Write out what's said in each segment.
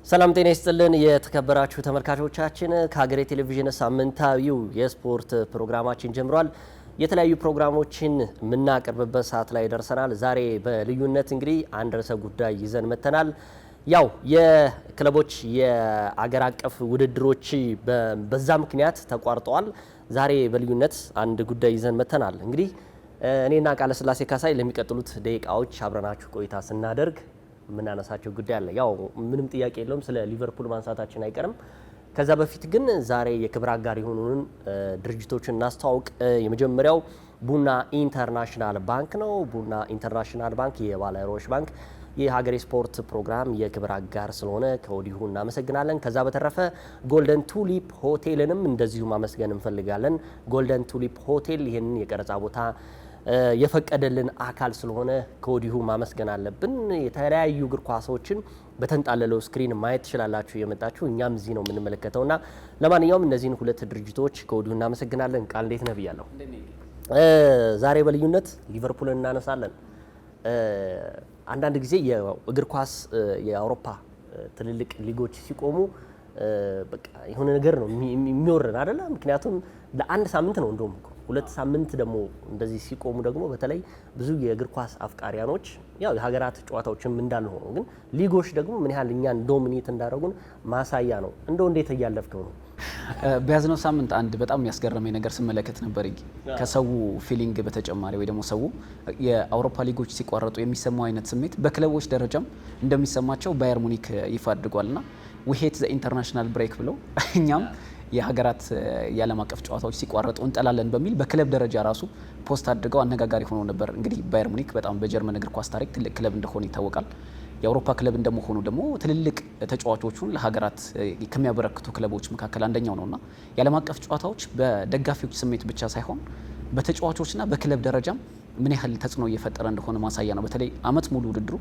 ሰላም ጤና ይስጥልን የተከበራችሁ ተመልካቾቻችን ከሀገሬ ቴሌቪዥን ሳምንታዊው የስፖርት ፕሮግራማችን ጀምሯል። የተለያዩ ፕሮግራሞችን የምናቀርብበት ሰዓት ላይ ደርሰናል። ዛሬ በልዩነት እንግዲህ አንድ ርዕሰ ጉዳይ ይዘን መተናል። ያው የክለቦች የአገር አቀፍ ውድድሮች በዛ ምክንያት ተቋርጠዋል። ዛሬ በልዩነት አንድ ጉዳይ ይዘን መተናል። እንግዲህ እኔና ቃለ ስላሴ ካሳይ ለሚቀጥሉት ደቂቃዎች አብረናችሁ ቆይታ ስናደርግ ምናነሳቸው ጉዳይ አለ። ያው ምንም ጥያቄ የለውም ስለ ሊቨርፑል ማንሳታችን አይቀርም። ከዛ በፊት ግን ዛሬ የክብር አጋር የሆኑን ድርጅቶችን እናስተዋውቅ። የመጀመሪያው ቡና ኢንተርናሽናል ባንክ ነው። ቡና ኢንተርናሽናል ባንክ የባለሮች ባንክ የሀገሬ ስፖርት ፕሮግራም የክብር አጋር ስለሆነ ከወዲሁ እናመሰግናለን። ከዛ በተረፈ ጎልደን ቱሊፕ ሆቴልንም እንደዚሁ ማመስገን እንፈልጋለን። ጎልደን ቱሊፕ ሆቴል ይህንን የቀረጻ ቦታ የፈቀደልን አካል ስለሆነ ከወዲሁ ማመስገን አለብን። የተለያዩ እግር ኳሶችን በተንጣለለው ስክሪን ማየት ትችላላችሁ የመጣችሁ፣ እኛም እዚህ ነው የምንመለከተውና ለማንኛውም እነዚህን ሁለት ድርጅቶች ከወዲሁ እናመሰግናለን። ቃል እንዴት ነህ ብያለሁ። ዛሬ በልዩነት ሊቨርፑልን እናነሳለን። አንዳንድ ጊዜ የእግር ኳስ የአውሮፓ ትልልቅ ሊጎች ሲቆሙ በቃ የሆነ ነገር ነው የሚወረን አይደለ? ምክንያቱም ለአንድ ሳምንት ነው እንደውም ሁለት ሳምንት ደግሞ እንደዚህ ሲቆሙ ደግሞ በተለይ ብዙ የእግር ኳስ አፍቃሪያኖች ያው የሀገራት ጨዋታዎችም እንዳለ ሆኖ ግን ሊጎች ደግሞ ምን ያህል እኛን ዶሚኔት እንዳደረጉን ማሳያ ነው። እንደው እንዴት እያለፍከው ነው? በያዝነው ሳምንት አንድ በጣም የሚያስገርመኝ ነገር ስመለከት ነበር። ከሰው ፊሊንግ በተጨማሪ ወይ ደግሞ ሰው የአውሮፓ ሊጎች ሲቋረጡ የሚሰማው አይነት ስሜት በክለቦች ደረጃም እንደሚሰማቸው ባየር ሙኒክ ይፋ አድርጓልና ዊ ሄት ዘ ኢንተርናሽናል ብሬክ ብለው እኛም የሀገራት የዓለም አቀፍ ጨዋታዎች ሲቋረጡ እንጠላለን በሚል በክለብ ደረጃ ራሱ ፖስት አድርገው አነጋጋሪ ሆኖ ነበር። እንግዲህ ባየር ሙኒክ በጣም በጀርመን እግር ኳስ ታሪክ ትልቅ ክለብ እንደሆነ ይታወቃል። የአውሮፓ ክለብ እንደመሆኑ ደግሞ ትልልቅ ተጫዋቾቹን ለሀገራት ከሚያበረክቱ ክለቦች መካከል አንደኛው ነውና የዓለም አቀፍ ጨዋታዎች በደጋፊዎች ስሜት ብቻ ሳይሆን በተጫዋቾችና በክለብ ደረጃም ምን ያህል ተጽዕኖ እየፈጠረ እንደሆነ ማሳያ ነው። በተለይ አመት ሙሉ ውድድሩ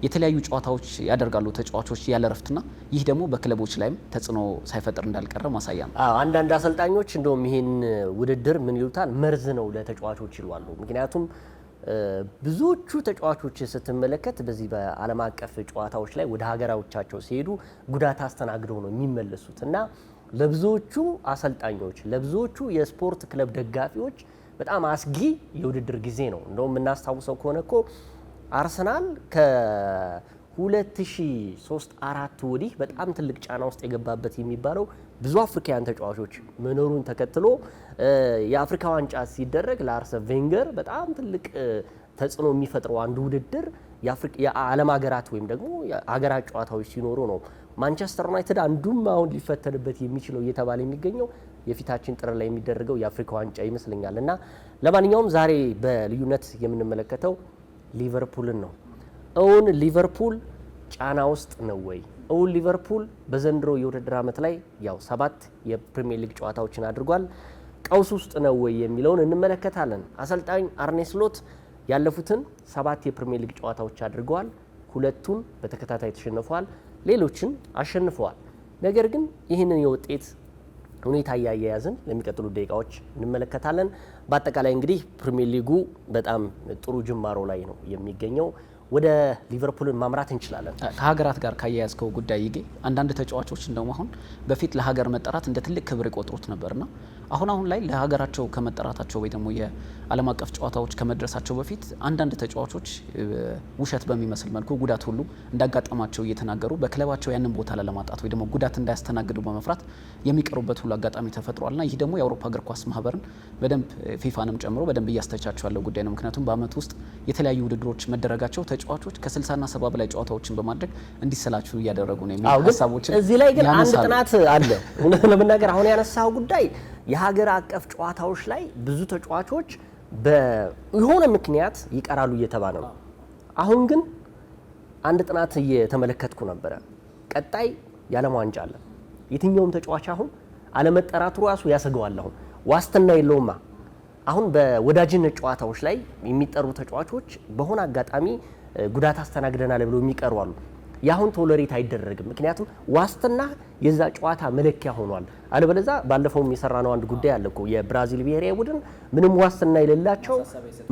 የተለያዩ ጨዋታዎች ያደርጋሉ ተጫዋቾች ያለ እረፍትና ይህ ደግሞ በክለቦች ላይም ተጽዕኖ ሳይፈጥር እንዳልቀረ ማሳያ ነው። አንዳንድ አሰልጣኞች እንደውም ይህን ውድድር ምን ይሉታል መርዝ ነው ለተጫዋቾች ይሏሉ። ምክንያቱም ብዙዎቹ ተጫዋቾች ስትመለከት በዚህ በዓለም አቀፍ ጨዋታዎች ላይ ወደ ሀገራዎቻቸው ሲሄዱ ጉዳት አስተናግደው ነው የሚመለሱት እና ለብዙዎቹ አሰልጣኞች ለብዙዎቹ የስፖርት ክለብ ደጋፊዎች በጣም አስጊ የውድድር ጊዜ ነው። እንደውም የምናስታውሰው ከሆነ እኮ አርሰናል ከ2003-4 ወዲህ በጣም ትልቅ ጫና ውስጥ የገባበት የሚባለው ብዙ አፍሪካውያን ተጫዋቾች መኖሩን ተከትሎ የአፍሪካ ዋንጫ ሲደረግ ለአርሰን ቬንገር በጣም ትልቅ ተጽዕኖ የሚፈጥረው አንዱ ውድድር የዓለም ሀገራት ወይም ደግሞ የሀገራት ጨዋታዎች ሲኖሩ ነው። ማንቸስተር ዩናይትድ አንዱም አሁን ሊፈተንበት የሚችለው እየተባለ የሚገኘው የፊታችን ጥር ላይ የሚደረገው የአፍሪካ ዋንጫ ይመስለኛል። እና ለማንኛውም ዛሬ በልዩነት የምንመለከተው ሊቨርፑልን ነው። እውን ሊቨርፑል ጫና ውስጥ ነው ወይ? እውን ሊቨርፑል በዘንድሮ የውድድር ዓመት ላይ ያው 7 የፕሪሚየር ሊግ ጨዋታዎችን አድርጓል። ቀውስ ውስጥ ነው ወይ የሚለውን እንመለከታለን። አሰልጣኝ አርኔ ስሎት ያለፉትን 7 የፕሪሚየር ሊግ ጨዋታዎች አድርገዋል። 2ቱን በተከታታይ ተሸንፈዋል፣ ሌሎችን አሸንፈዋል። ነገር ግን ይህንን የውጤት ሁኔታ እያያያዝን ለሚቀጥሉ ደቂቃዎች እንመለከታለን። በአጠቃላይ እንግዲህ ፕሪሚየር ሊጉ በጣም ጥሩ ጅማሮ ላይ ነው የሚገኘው። ወደ ሊቨርፑልን ማምራት እንችላለን። ከሀገራት ጋር ካያያዝከው ጉዳይ ይጌ አንዳንድ ተጫዋቾች እንደውም አሁን በፊት ለሀገር መጠራት እንደ ትልቅ ክብር ይቆጥሩት ነበርና አሁን ላይ ለሀገራቸው ከመጠራታቸው ወይ ደግሞ የዓለም አቀፍ ጨዋታዎች ከመድረሳቸው በፊት አንዳንድ ተጫዋቾች ውሸት በሚመስል መልኩ ጉዳት ሁሉ እንዳጋጠማቸው እየተናገሩ በክለባቸው ያንን ቦታ ላለማጣት ወይ ደግሞ ጉዳት እንዳያስተናግዱ በመፍራት የሚቀሩበት ሁሉ አጋጣሚ ተፈጥሯልና ይህ ደግሞ የአውሮፓ እግር ኳስ ማህበርን በደንብ ፊፋንም ጨምሮ በደንብ እያስተቻቸው ያለው ጉዳይ ነው። ምክንያቱም በአመት ውስጥ የተለያዩ ውድድሮች መደረጋቸው ተጫዋቾች ከ60 እና 70 በላይ ጨዋታዎችን በማድረግ እንዲሰላቹ እያደረጉ ነው የሚሉ ሀሳቦችን እዚህ ላይ ግን አንድ ጥናት አለ። እውነት ለመናገር አሁን ያነሳው ጉዳይ የሀገር አቀፍ ጨዋታዎች ላይ ብዙ ተጫዋቾች በሆነ ምክንያት ይቀራሉ እየተባለ ነው። አሁን ግን አንድ ጥናት እየተመለከትኩ ነበረ። ቀጣይ የዓለም ዋንጫ አለ። የትኛውም ተጫዋች አሁን አለመጠራቱ ራሱ ያሰገዋል። አሁን ዋስትና የለውማ። አሁን በወዳጅነት ጨዋታዎች ላይ የሚጠሩ ተጫዋቾች በሆነ አጋጣሚ ጉዳት አስተናግደናል ብለው የሚቀሩ አሉ። ያሁን ቶለሬት አይደረግም። ምክንያቱም ዋስትና የዛ ጨዋታ መለኪያ ሆኗል። አለበለዛ ባለፈውም የሰራነው አንድ ጉዳይ አለ እኮ የብራዚል ብሔራዊ ቡድን ምንም ዋስትና የሌላቸው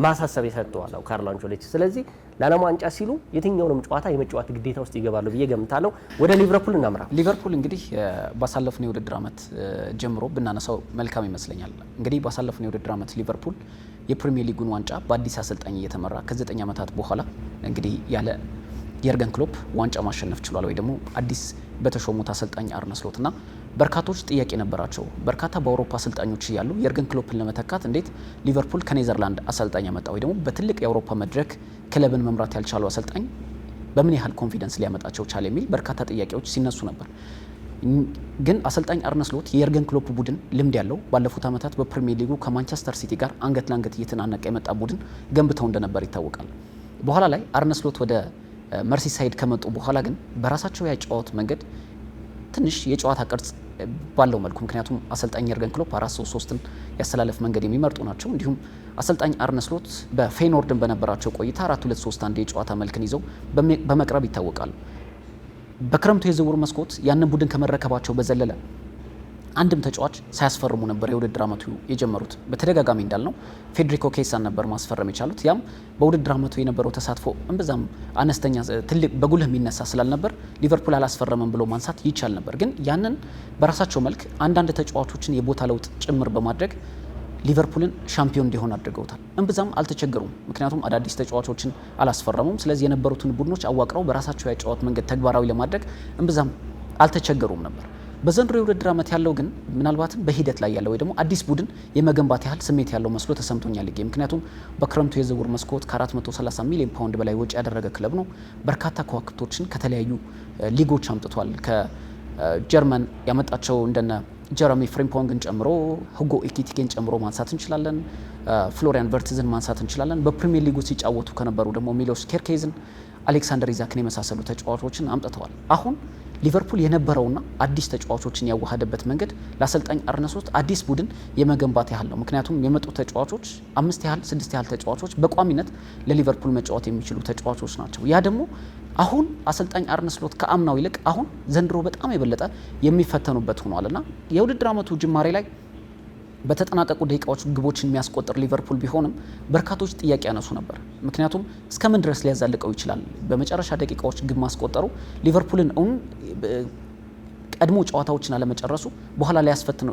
ማሳሰቢያ ሰጥተዋል ካርሎ አንቸሎቲ። ስለዚህ ለዓለም ዋንጫ ሲሉ የትኛውንም ጨዋታ የመጫወት ግዴታ ውስጥ ይገባሉ ብዬ ገምታለሁ። ወደ ሊቨርፑል እናምራ። ሊቨርፑል እንግዲህ ባሳለፍነው የውድድር ዓመት ጀምሮ ብናነሳው መልካም ይመስለኛል። እንግዲህ ባሳለፍነው የውድድር ዓመት ሊቨርፑል የፕሪሚየር ሊጉን ዋንጫ በአዲስ አሰልጣኝ እየተመራ ከ9 ዓመታት በኋላ እንግዲህ ያለ የርገን ክሎፕ ዋንጫ ማሸነፍ ችሏል፣ ወይ ደግሞ አዲስ በተሾሙት አሰልጣኝ አርነ ስሎት እና በርካቶች ጥያቄ ነበራቸው። በርካታ በአውሮፓ አሰልጣኞች ያሉ የርገን ክሎፕን ለመተካት እንዴት ሊቨርፑል ከኔዘርላንድ አሰልጣኝ ያመጣ ወይ ደግሞ በትልቅ የአውሮፓ መድረክ ክለብን መምራት ያልቻለው አሰልጣኝ በምን ያህል ኮንፊደንስ ሊያመጣቸው ቻለ የሚል በርካታ ጥያቄዎች ሲነሱ ነበር። ግን አሰልጣኝ አርነ ስሎት የርገን ክሎፕ ቡድን ልምድ ያለው ባለፉት ዓመታት በፕሪሚየር ሊጉ ከማንቸስተር ሲቲ ጋር አንገት ለአንገት እየተናነቀ የመጣ ቡድን ገንብተው እንደነበር ይታወቃል። በኋላ ላይ አርነ ስሎት ወደ መርሲሳይድ ከመጡ በኋላ ግን በራሳቸው ያጨዋወት መንገድ ትንሽ የጨዋታ ቅርጽ ባለው መልኩ ምክንያቱም አሰልጣኝ የርገን ክሎፕ 4-3-3ን ያስተላለፍ መንገድ የሚመርጡ ናቸው። እንዲሁም አሰልጣኝ አርነ ስሎት በፌይኖርድን በነበራቸው ቆይታ 4-2-3-1 የጨዋታ መልክን ይዘው በመቅረብ ይታወቃሉ። በክረምቱ የዝውውር መስኮት ያንን ቡድን ከመረከባቸው በዘለለ አንድም ተጫዋች ሳያስፈርሙ ነበር የውድድር ዓመቱ የጀመሩት። በተደጋጋሚ እንዳልነው ፌዴሪኮ ኬሳን ነበር ማስፈረም የቻሉት። ያም በውድድር ዓመቱ የነበረው ተሳትፎ እምብዛም አነስተኛ ትልቅ በጉልህ የሚነሳ ስላልነበር ሊቨርፑል አላስፈረመም ብሎ ማንሳት ይቻል ነበር። ግን ያንን በራሳቸው መልክ አንዳንድ ተጫዋቾችን የቦታ ለውጥ ጭምር በማድረግ ሊቨርፑልን ሻምፒዮን እንዲሆን አድርገውታል። እምብዛም አልተቸገሩም፣ ምክንያቱም አዳዲስ ተጫዋቾችን አላስፈረሙም። ስለዚህ የነበሩትን ቡድኖች አዋቅረው በራሳቸው ያጨዋወት መንገድ ተግባራዊ ለማድረግ እምብዛም አልተቸገሩም ነበር። በዘንድሮ የውድድር ዓመት ያለው ግን ምናልባትም በሂደት ላይ ያለው ወይ ደግሞ አዲስ ቡድን የመገንባት ያህል ስሜት ያለው መስሎ ተሰምቶኛል። ምክንያቱም በክረምቱ የዝውውር መስኮት ከ430 ሚሊዮን ፓውንድ በላይ ወጪ ያደረገ ክለብ ነው። በርካታ ከዋክብቶችን ከተለያዩ ሊጎች አምጥቷል። ከጀርመን ያመጣቸው እንደነ ጀረሚ ፍሪምፖንግን ጨምሮ ሁጎ ኢኪቲኬን ጨምሮ ማንሳት እንችላለን። ፍሎሪያን ቨርትዝን ማንሳት እንችላለን። በፕሪሚየር ሊጉ ሲጫወቱ ከነበሩ ደግሞ ሚሎስ ኬርኬዝን፣ አሌክሳንደር ኢዛክን የመሳሰሉ ተጫዋቾችን አምጥተዋል። አሁን ሊቨርፑል የነበረውና አዲስ ተጫዋቾችን ያዋሃደበት መንገድ ለአሰልጣኝ አርነ ስሎት አዲስ ቡድን የመገንባት ያህል ነው። ምክንያቱም የመጡ ተጫዋቾች 6 ያህል ተጫዋቾች በቋሚነት ለሊቨርፑል መጫወት የሚችሉ ተጫዋቾች ናቸው። ያ ደግሞ አሁን አሰልጣኝ አርነ ስሎት ከአምናው ይልቅ አሁን ዘንድሮ በጣም የበለጠ የሚፈተኑበት ሆኗልና የውድድር ዓመቱ ጅማሬ ላይ በተጠናቀቁ ደቂቃዎች ግቦችን የሚያስቆጥር ሊቨርፑል ቢሆንም በርካቶች ጥያቄ ያነሱ ነበር። ምክንያቱም እስከምን ድረስ ሊያዛልቀው ይችላል? በመጨረሻ ደቂቃዎች ግብ ማስቆጠሩ ሊቨርፑልን ቀድሞ ጨዋታዎችን አለመጨረሱ በኋላ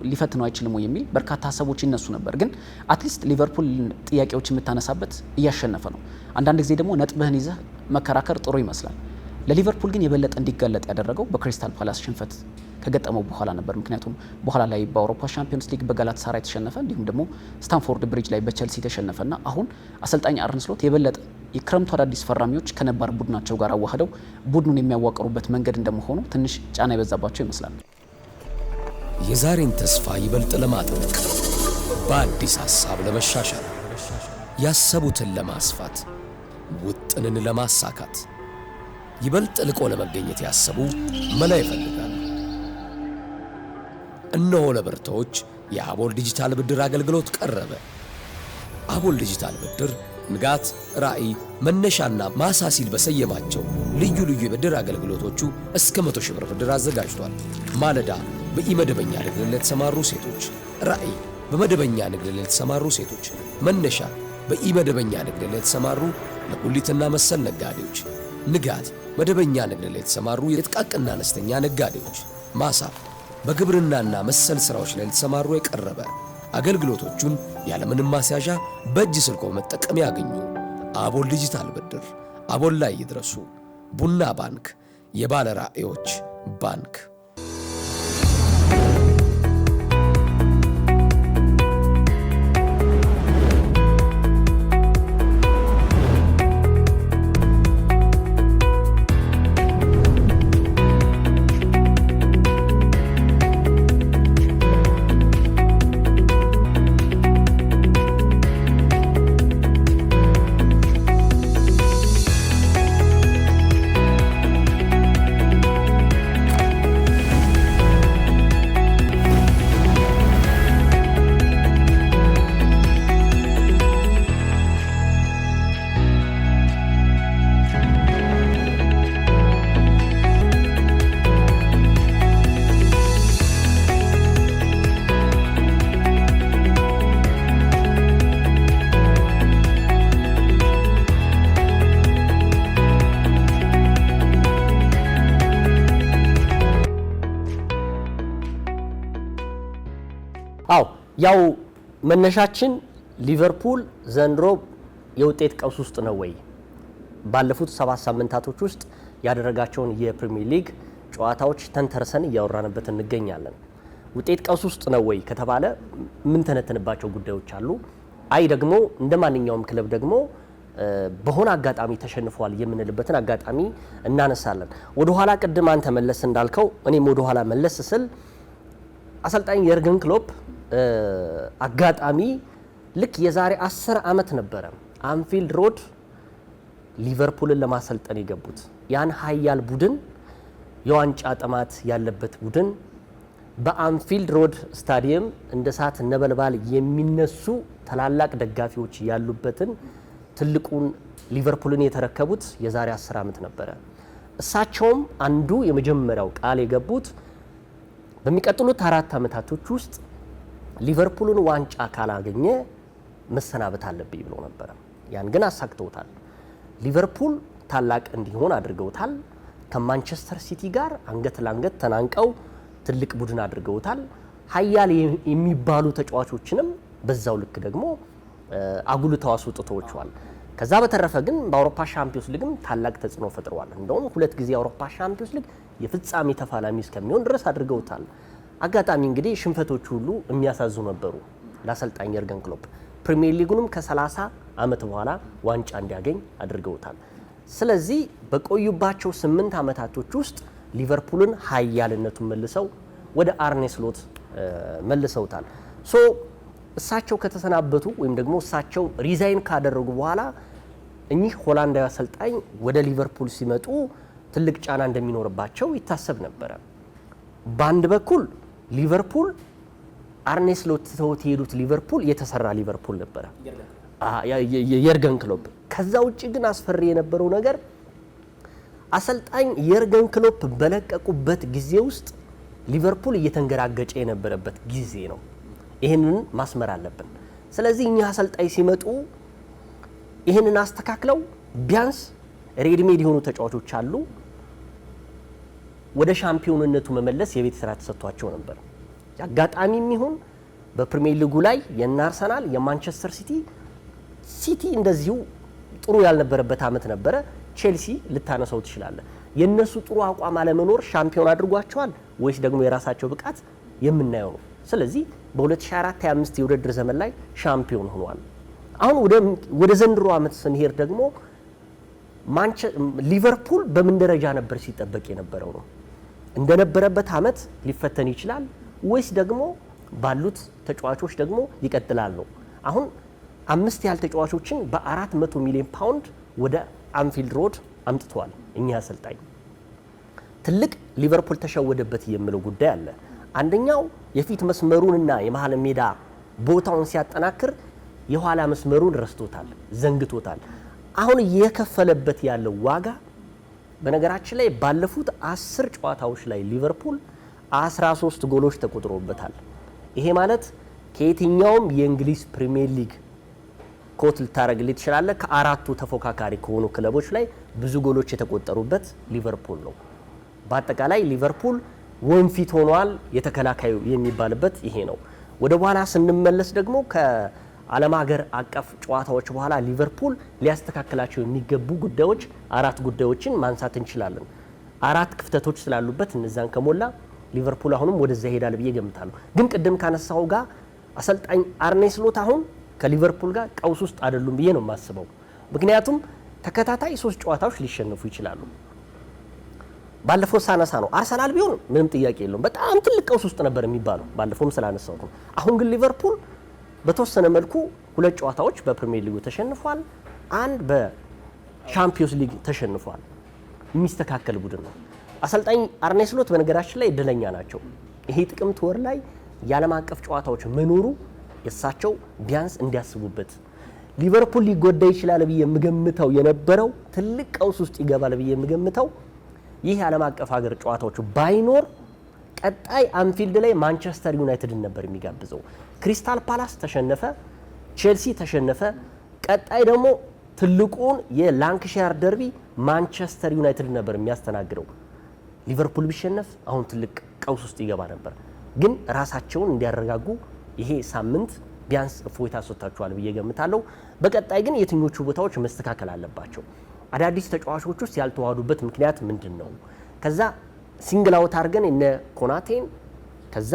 ሊፈትነው አይችልም ወይ የሚል በርካታ ሀሳቦች ይነሱ ነበር። ግን አትሊስት ሊቨርፑል ጥያቄዎች የምታነሳበት እያሸነፈ ነው። አንዳንድ ጊዜ ደግሞ ነጥብህን ይዘህ መከራከር ጥሩ ይመስላል። ለሊቨርፑል ግን የበለጠ እንዲጋለጥ ያደረገው በክሪስታል ፓላስ ሽንፈት ከገጠመው በኋላ ነበር። ምክንያቱም በኋላ ላይ በአውሮፓ ሻምፒዮንስ ሊግ በጋላታሳራይ ተሸነፈ፣ እንዲሁም ደግሞ ስታንፎርድ ብሪጅ ላይ በቸልሲ ተሸነፈና አሁን አሰልጣኝ አርነ ስሎት የበለጠ የክረምቱ አዳዲስ ፈራሚዎች ከነባር ቡድናቸው ጋር አዋህደው ቡድኑን የሚያዋቅሩበት መንገድ እንደመሆኑ ትንሽ ጫና የበዛባቸው ይመስላል። የዛሬን ተስፋ ይበልጥ ለማጥበቅ በአዲስ ሀሳብ ለመሻሻል ያሰቡትን ለማስፋት ውጥንን ለማሳካት ይበልጥ ልቆ ለመገኘት ያሰቡ መላ ይፈልጋሉ። እነሆ ለበርታዎች የአቦል ዲጂታል ብድር አገልግሎት ቀረበ። አቦል ዲጂታል ብድር ንጋት፣ ራዕይ፣ መነሻና ማሳሲል በሰየማቸው ልዩ ልዩ የብድር አገልግሎቶቹ እስከ 100 ሺህ ብር ብድር አዘጋጅቷል። ማለዳ በኢመደበኛ ንግድ ለተሰማሩ ሴቶች፣ ራዕይ በመደበኛ ንግድ ለተሰማሩ ሴቶች፣ መነሻ በኢመደበኛ ንግድ ለተሰማሩ ለጉሊትና መሰል ነጋዴዎች፣ ንጋት መደበኛ ንግድ ለተሰማሩ የጥቃቅንና አነስተኛ ነጋዴዎች፣ ማሳ በግብርናና መሰል ስራዎች ላይ ለተሰማሩ የቀረበ አገልግሎቶቹን ያለምንም ማስያዣ በእጅ ስልኮ መጠቀም ያገኙ። አቦል ዲጂታል ብድር፣ አቦል ላይ ይድረሱ። ቡና ባንክ፣ የባለ ራዕዮች ባንክ። አዎ ያው መነሻችን ሊቨርፑል ዘንድሮ የውጤት ቀውስ ውስጥ ነው ወይ? ባለፉት 7 ሳምንታቶች ውስጥ ያደረጋቸውን የፕሪሚየር ሊግ ጨዋታዎች ተንተርሰን እያወራንበት እንገኛለን። ውጤት ቀውስ ውስጥ ነው ወይ ከተባለ ምን ተነተንባቸው ጉዳዮች አሉ። አይ ደግሞ እንደ ማንኛውም ክለብ ደግሞ በሆነ አጋጣሚ ተሸንፏል የምንልበትን አጋጣሚ እናነሳለን። ወደ ኋላ ቅድም አንተ መለስ እንዳልከው እኔም ወደ ኋላ መለስ ስል አሰልጣኝ የርገን ክሎፕ አጋጣሚ ልክ የዛሬ 10 ዓመት ነበረ አንፊልድ ሮድ ሊቨርፑልን ለማሰልጠን የገቡት። ያን ሀያል ቡድን የዋንጫ ጥማት ያለበት ቡድን በአንፊልድ ሮድ ስታዲየም እንደ እሳት ነበልባል የሚነሱ ታላላቅ ደጋፊዎች ያሉበትን ትልቁን ሊቨርፑልን የተረከቡት የዛሬ 10 ዓመት ነበረ። እሳቸውም አንዱ የመጀመሪያው ቃል የገቡት በሚቀጥሉት 4 ዓመታቶች ውስጥ ሊቨርፑልን ዋንጫ ካላገኘ መሰናበት አለብኝ ብሎ ነበረ። ያን ግን አሳክተውታል። ሊቨርፑል ታላቅ እንዲሆን አድርገውታል። ከማንቸስተር ሲቲ ጋር አንገት ለአንገት ተናንቀው ትልቅ ቡድን አድርገውታል። ሀያል የሚባሉ ተጫዋቾችንም በዛው ልክ ደግሞ አጉልተው አስወጥተዋል። ከዛ በተረፈ ግን በአውሮፓ ሻምፒዮንስ ሊግም ታላቅ ተጽዕኖ ፈጥረዋል። እንደውም 2 ጊዜ የአውሮፓ ሻምፒዮንስ ሊግ የፍጻሜ ተፋላሚ እስከሚሆን ድረስ አድርገውታል። አጋጣሚ እንግዲህ ሽንፈቶቹ ሁሉ የሚያሳዝኑ ነበሩ ለአሰልጣኝ የርገን ክሎፕ። ፕሪሚየር ሊጉንም ከ30 ዓመት በኋላ ዋንጫ እንዲያገኝ አድርገውታል። ስለዚህ በቆዩባቸው 8 ዓመታቶች ውስጥ ሊቨርፑልን ሀያልነቱን መልሰው ወደ አርኔ ስሎት መልሰውታል። ሶ እሳቸው ከተሰናበቱ ወይም ደግሞ እሳቸው ሪዛይን ካደረጉ በኋላ እኚህ ሆላንዳዊ አሰልጣኝ ወደ ሊቨርፑል ሲመጡ ትልቅ ጫና እንደሚኖርባቸው ይታሰብ ነበረ። በአንድ በኩል ሊቨርፑል አርኔ ስሎት ተውት የሄዱት ሊቨርፑል የተሰራ ሊቨርፑል ነበረ የርገን ክሎፕ። ከዛ ውጪ ግን አስፈሪ የነበረው ነገር አሰልጣኝ የርገን ክሎፕ በለቀቁበት ጊዜ ውስጥ ሊቨርፑል እየተንገራገጨ የነበረበት ጊዜ ነው። ይህንን ማስመር አለብን። ስለዚህ እኛ አሰልጣኝ ሲመጡ ይህንን አስተካክለው ቢያንስ ሬድሜድ የሆኑ ተጫዋቾች አሉ ወደ ሻምፒዮንነቱ መመለስ የቤት ስራ ተሰጥቷቸው ነበር። አጋጣሚም ይሁን በፕሪሚየር ሊጉ ላይ የነ አርሰናል የማንቸስተር ሲቲ እንደዚሁ ጥሩ ያልነበረበት አመት ነበረ። ቼልሲ ልታነሳው ትችላለህ። የነሱ ጥሩ አቋም አለመኖር ሻምፒዮን አድርጓቸዋል ወይስ ደግሞ የራሳቸው ብቃት የምናየው ነው። ስለዚህ በ2024-25 የውድድር ዘመን ላይ ሻምፒዮን ሆኗል። አሁን ወደ ዘንድሮ አመት ስንሄድ ደግሞ ሊቨርፑል በምን ደረጃ ነበር ሲጠበቅ የነበረው ነው? እንደነበረበት አመት ሊፈተን ይችላል ወይስ ደግሞ ባሉት ተጫዋቾች ደግሞ ይቀጥላል ነው? አሁን 5 ያህል ተጫዋቾችን በ400 ሚሊዮን ፓውንድ ወደ አንፊልድ ሮድ አምጥተዋል። እኛ አሰልጣኝ ትልቅ ሊቨርፑል ተሸወደበት የሚለው ጉዳይ አለ። አንደኛው የፊት መስመሩንና የመሃል ሜዳ ቦታውን ሲያጠናክር የኋላ መስመሩን ረስቶታል፣ ዘንግቶታል። አሁን እየከፈለበት ያለው ዋጋ በነገራችን ላይ ባለፉት 10 ጨዋታዎች ላይ ሊቨርፑል 13 ጎሎች ተቆጥሮበታል። ይሄ ማለት ከየትኛውም የእንግሊዝ ፕሪሚየር ሊግ ኮት ልታረግልኝ ትችላለህ ከአራቱ ተፎካካሪ ከሆኑ ክለቦች ላይ ብዙ ጎሎች የተቆጠሩበት ሊቨርፑል ነው። በአጠቃላይ ሊቨርፑል ወንፊት ሆኗል የተከላካዩ የሚባልበት ይሄ ነው። ወደ በኋላ ስንመለስ ደግሞ ከዓለም ሀገር አቀፍ ጨዋታዎች በኋላ ሊቨርፑል ሊያስተካክላቸው የሚገቡ ጉዳዮች 4 ጉዳዮችን ማንሳት እንችላለን። 4 ክፍተቶች ስላሉበት እነዛን ከሞላ ሊቨርፑል አሁንም ወደዛ ይሄዳል ብዬ ገምታለሁ። ግን ቅድም ካነሳው ጋር አሰልጣኝ አርኔ ስሎት አሁን ከሊቨርፑል ጋር ቀውስ ውስጥ አይደሉም ብዬ ነው የማስበው። ምክንያቱም ተከታታይ 3 ጨዋታዎች ሊሸነፉ ይችላሉ። ባለፈው ሳነሳ ነው አርሰናል ቢሆን ምንም ጥያቄ የለውም በጣም ትልቅ ቀውስ ውስጥ ነበር የሚባለው ባለፈውም ስላነሳው ነው። አሁን ግን ሊቨርፑል በተወሰነ መልኩ 2 ጨዋታዎች በፕሪሚየር ሊጉ ተሸንፏል፣ 1 በቻምፒዮንስ ሊግ ተሸንፏል። የሚስተካከል ቡድን ነው። አሰልጣኝ አርኔ ስሎት በነገራችን ላይ እድለኛ ናቸው። ይሄ ጥቅምት ወር ላይ የዓለም አቀፍ ጨዋታዎች መኖሩ የሳቸው ቢያንስ እንዲያስቡበት ሊቨርፑል ሊጎዳ ይችላል ብዬ የምገምተው የነበረው ትልቅ ቀውስ ውስጥ ይገባል ብዬ የምገምተው ይህ የዓለም አቀፍ ሀገር ጨዋታዎች ባይኖር ቀጣይ አንፊልድ ላይ ማንቸስተር ዩናይትድን ነበር የሚጋብዘው። ክሪስታል ፓላስ ተሸነፈ፣ ቼልሲ ተሸነፈ። ቀጣይ ደግሞ ትልቁን የላንክሻየር ደርቢ ማንቸስተር ዩናይትድ ነበር የሚያስተናግደው። ሊቨርፑል ቢሸነፍ አሁን ትልቅ ቀውስ ውስጥ ይገባ ነበር። ግን ራሳቸውን እንዲያረጋጉ ይሄ ሳምንት ቢያንስ እፎይታ ሰጥቷቸዋል ብዬ ገምታለሁ። በቀጣይ ግን የትኞቹ ቦታዎች መስተካከል አለባቸው? አዳዲስ ተጫዋቾች ውስጥ ያልተዋሃዱበት ምክንያት ምንድን ነው? ከዛ ሲንግል አውት አድርገን እነ ኮናቴን ከዛ